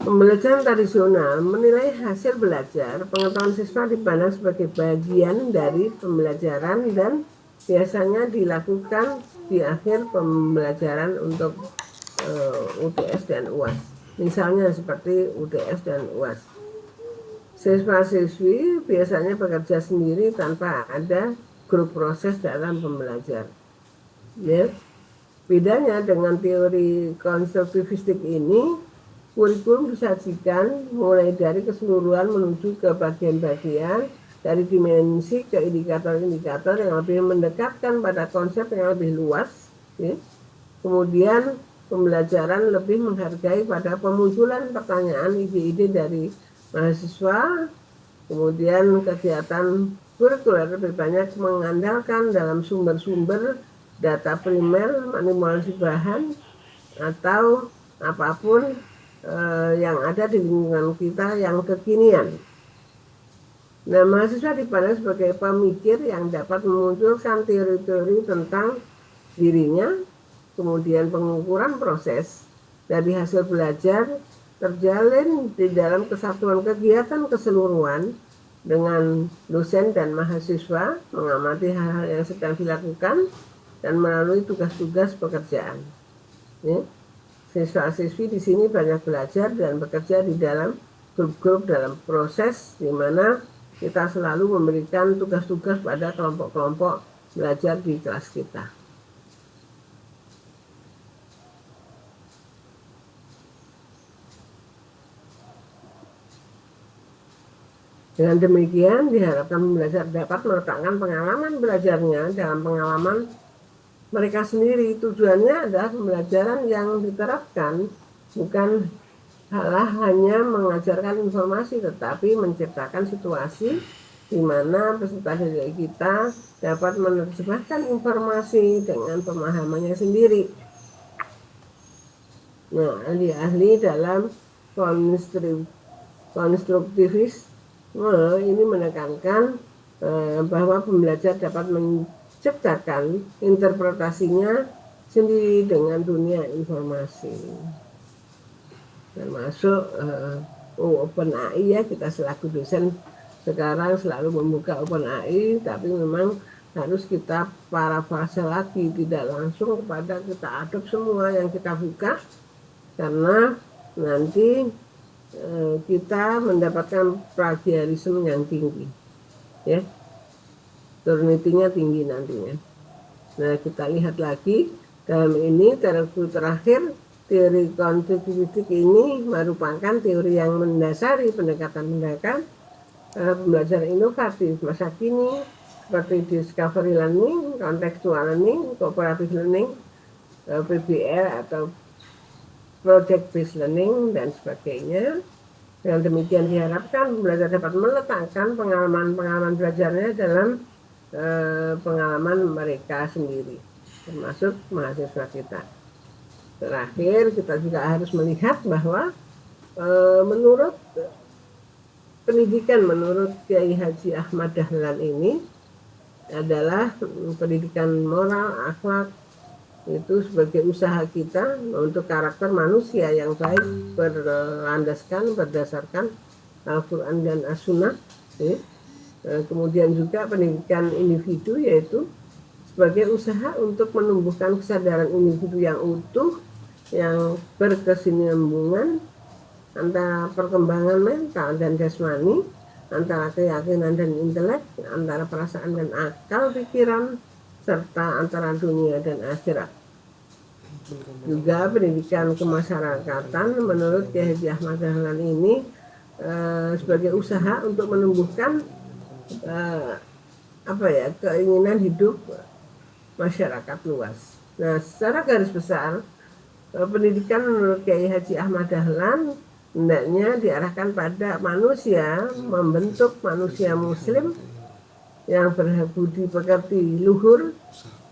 Pembelajaran tradisional menilai hasil belajar, pengetahuan siswa dipandang sebagai bagian dari pembelajaran dan biasanya dilakukan di akhir pembelajaran untuk UTS dan UAS. Misalnya seperti UTS dan UAS. Siswa-siswi biasanya bekerja sendiri tanpa ada grup proses dalam pembelajar. Ya. Bedanya dengan teori konstruktivistik ini, kurikulum disajikan mulai dari keseluruhan menuju ke bagian-bagian, dari dimensi ke indikator-indikator yang lebih mendekatkan pada konsep yang lebih luas. Ya. Kemudian pembelajaran lebih menghargai pada pemunculan pertanyaan, ide-ide dari mahasiswa. Kemudian kegiatan kurikuler lebih banyak mengandalkan dalam sumber-sumber data primer, manipulasi bahan, atau apapun yang ada di lingkungan kita yang kekinian. Nah, mahasiswa dipandang sebagai pemikir yang dapat memunculkan teori-teori tentang dirinya, kemudian pengukuran proses dari hasil belajar terjalin di dalam kesatuan kegiatan keseluruhan dengan dosen dan mahasiswa mengamati hal-hal yang sedang dilakukan dan melalui tugas-tugas pekerjaan. Ya. Siswa-siswi di sini banyak belajar dan bekerja di dalam grup-grup dalam proses di mana kita selalu memberikan tugas-tugas pada kelompok-kelompok belajar di kelas kita. Dengan demikian diharapkan pembelajar dapat meletakkan pengalaman belajarnya dalam pengalaman mereka sendiri. Tujuannya adalah pembelajaran yang diterapkan bukan hanya mengajarkan informasi, tetapi menciptakan situasi di mana peserta didik kita dapat menerjemahkan informasi dengan pemahamannya sendiri. Nah, ahli-ahli dalam konstruktivisme ini menekankan bahwa pembelajar dapat menciptakan interpretasinya sendiri dengan dunia informasi, termasuk OpenAI ya. Kita selaku dosen sekarang selalu membuka OpenAI, tapi memang harus kita parafrase lagi, tidak langsung kepada kita adopt semua yang kita buka, karena nanti kita mendapatkan plagiarisme yang tinggi, ya, Turnitingnya tinggi nantinya. Nah, kita lihat lagi dalam ini terakhir, teori konstruktivistik ini merupakan teori yang mendasari pendekatan-pendekatan pembelajaran inovatif masa kini seperti discovery learning, contextual learning, cooperative learning, PBL atau project based learning dan sebagainya. Dengan demikian diharapkan pembelajar dapat meletakkan pengalaman-pengalaman belajarnya dalam pengalaman mereka sendiri, termasuk mahasiswa kita. Terakhir, kita juga harus melihat bahwa menurut pendidikan menurut Kiai Haji Ahmad Dahlan ini adalah pendidikan moral, akhlak, itu sebagai usaha kita untuk karakter manusia yang baik berdasarkan Al-Quran dan As-Sunnah. Kemudian juga pendidikan individu yaitu sebagai usaha untuk menumbuhkan kesadaran individu yang utuh, yang berkesinambungan antara perkembangan mental dan jasmani, antara keyakinan dan intelek, antara perasaan dan akal pikiran, serta antara dunia dan akhirat. Juga pendidikan kemasyarakatan menurut Kiai Haji Ahmad Dahlan ini sebagai usaha untuk menumbuhkan keinginan hidup masyarakat luas. Nah, secara garis besar pendidikan menurut Kiai Haji Ahmad Dahlan hendaknya diarahkan pada manusia, membentuk manusia muslim yang berbudi pekerti luhur,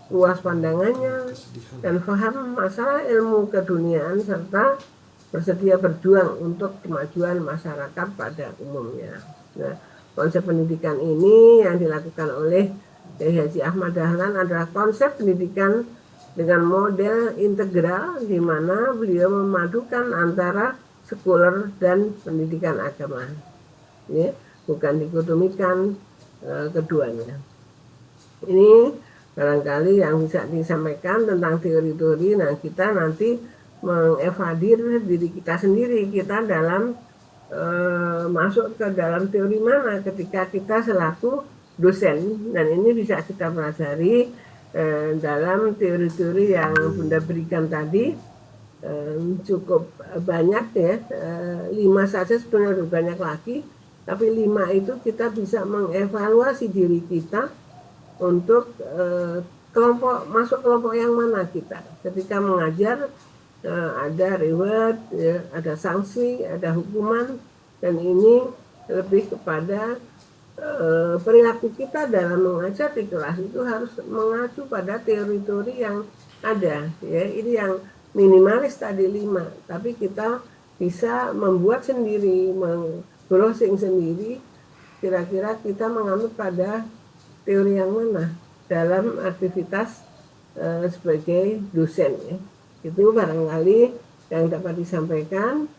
luas pandangannya, dan paham masalah ilmu keduniaan serta bersedia berjuang untuk kemajuan masyarakat pada umumnya. Nah, konsep pendidikan ini yang dilakukan oleh Kiai Haji Ahmad Dahlan adalah konsep pendidikan dengan model integral di mana beliau memadukan antara sekuler dan pendidikan agama, ya, bukan dikotomikan keduanya. Ini barangkali yang bisa disampaikan tentang teori-teori. Nah, kita nanti mengevadir diri kita sendiri, kita dalam masuk ke dalam teori mana ketika kita selaku dosen, dan ini bisa kita pelajari dalam teori-teori yang Bunda berikan tadi. Cukup banyak ya, 5 saja sebenarnya lebih banyak lagi, tapi 5 itu kita bisa mengevaluasi diri kita untuk masuk kelompok yang mana kita. Ketika mengajar ada reward, ya, ada sanksi, ada hukuman, dan ini lebih kepada perilaku kita dalam mengajar di kelas itu harus mengacu pada teori-teori yang ada. Ya, ini yang minimalis tadi 5, tapi kita bisa membuat sendiri, browsing sendiri, kira-kira kita menganut pada teori yang mana dalam aktivitas sebagai dosen, ya. Itu barangkali yang dapat disampaikan.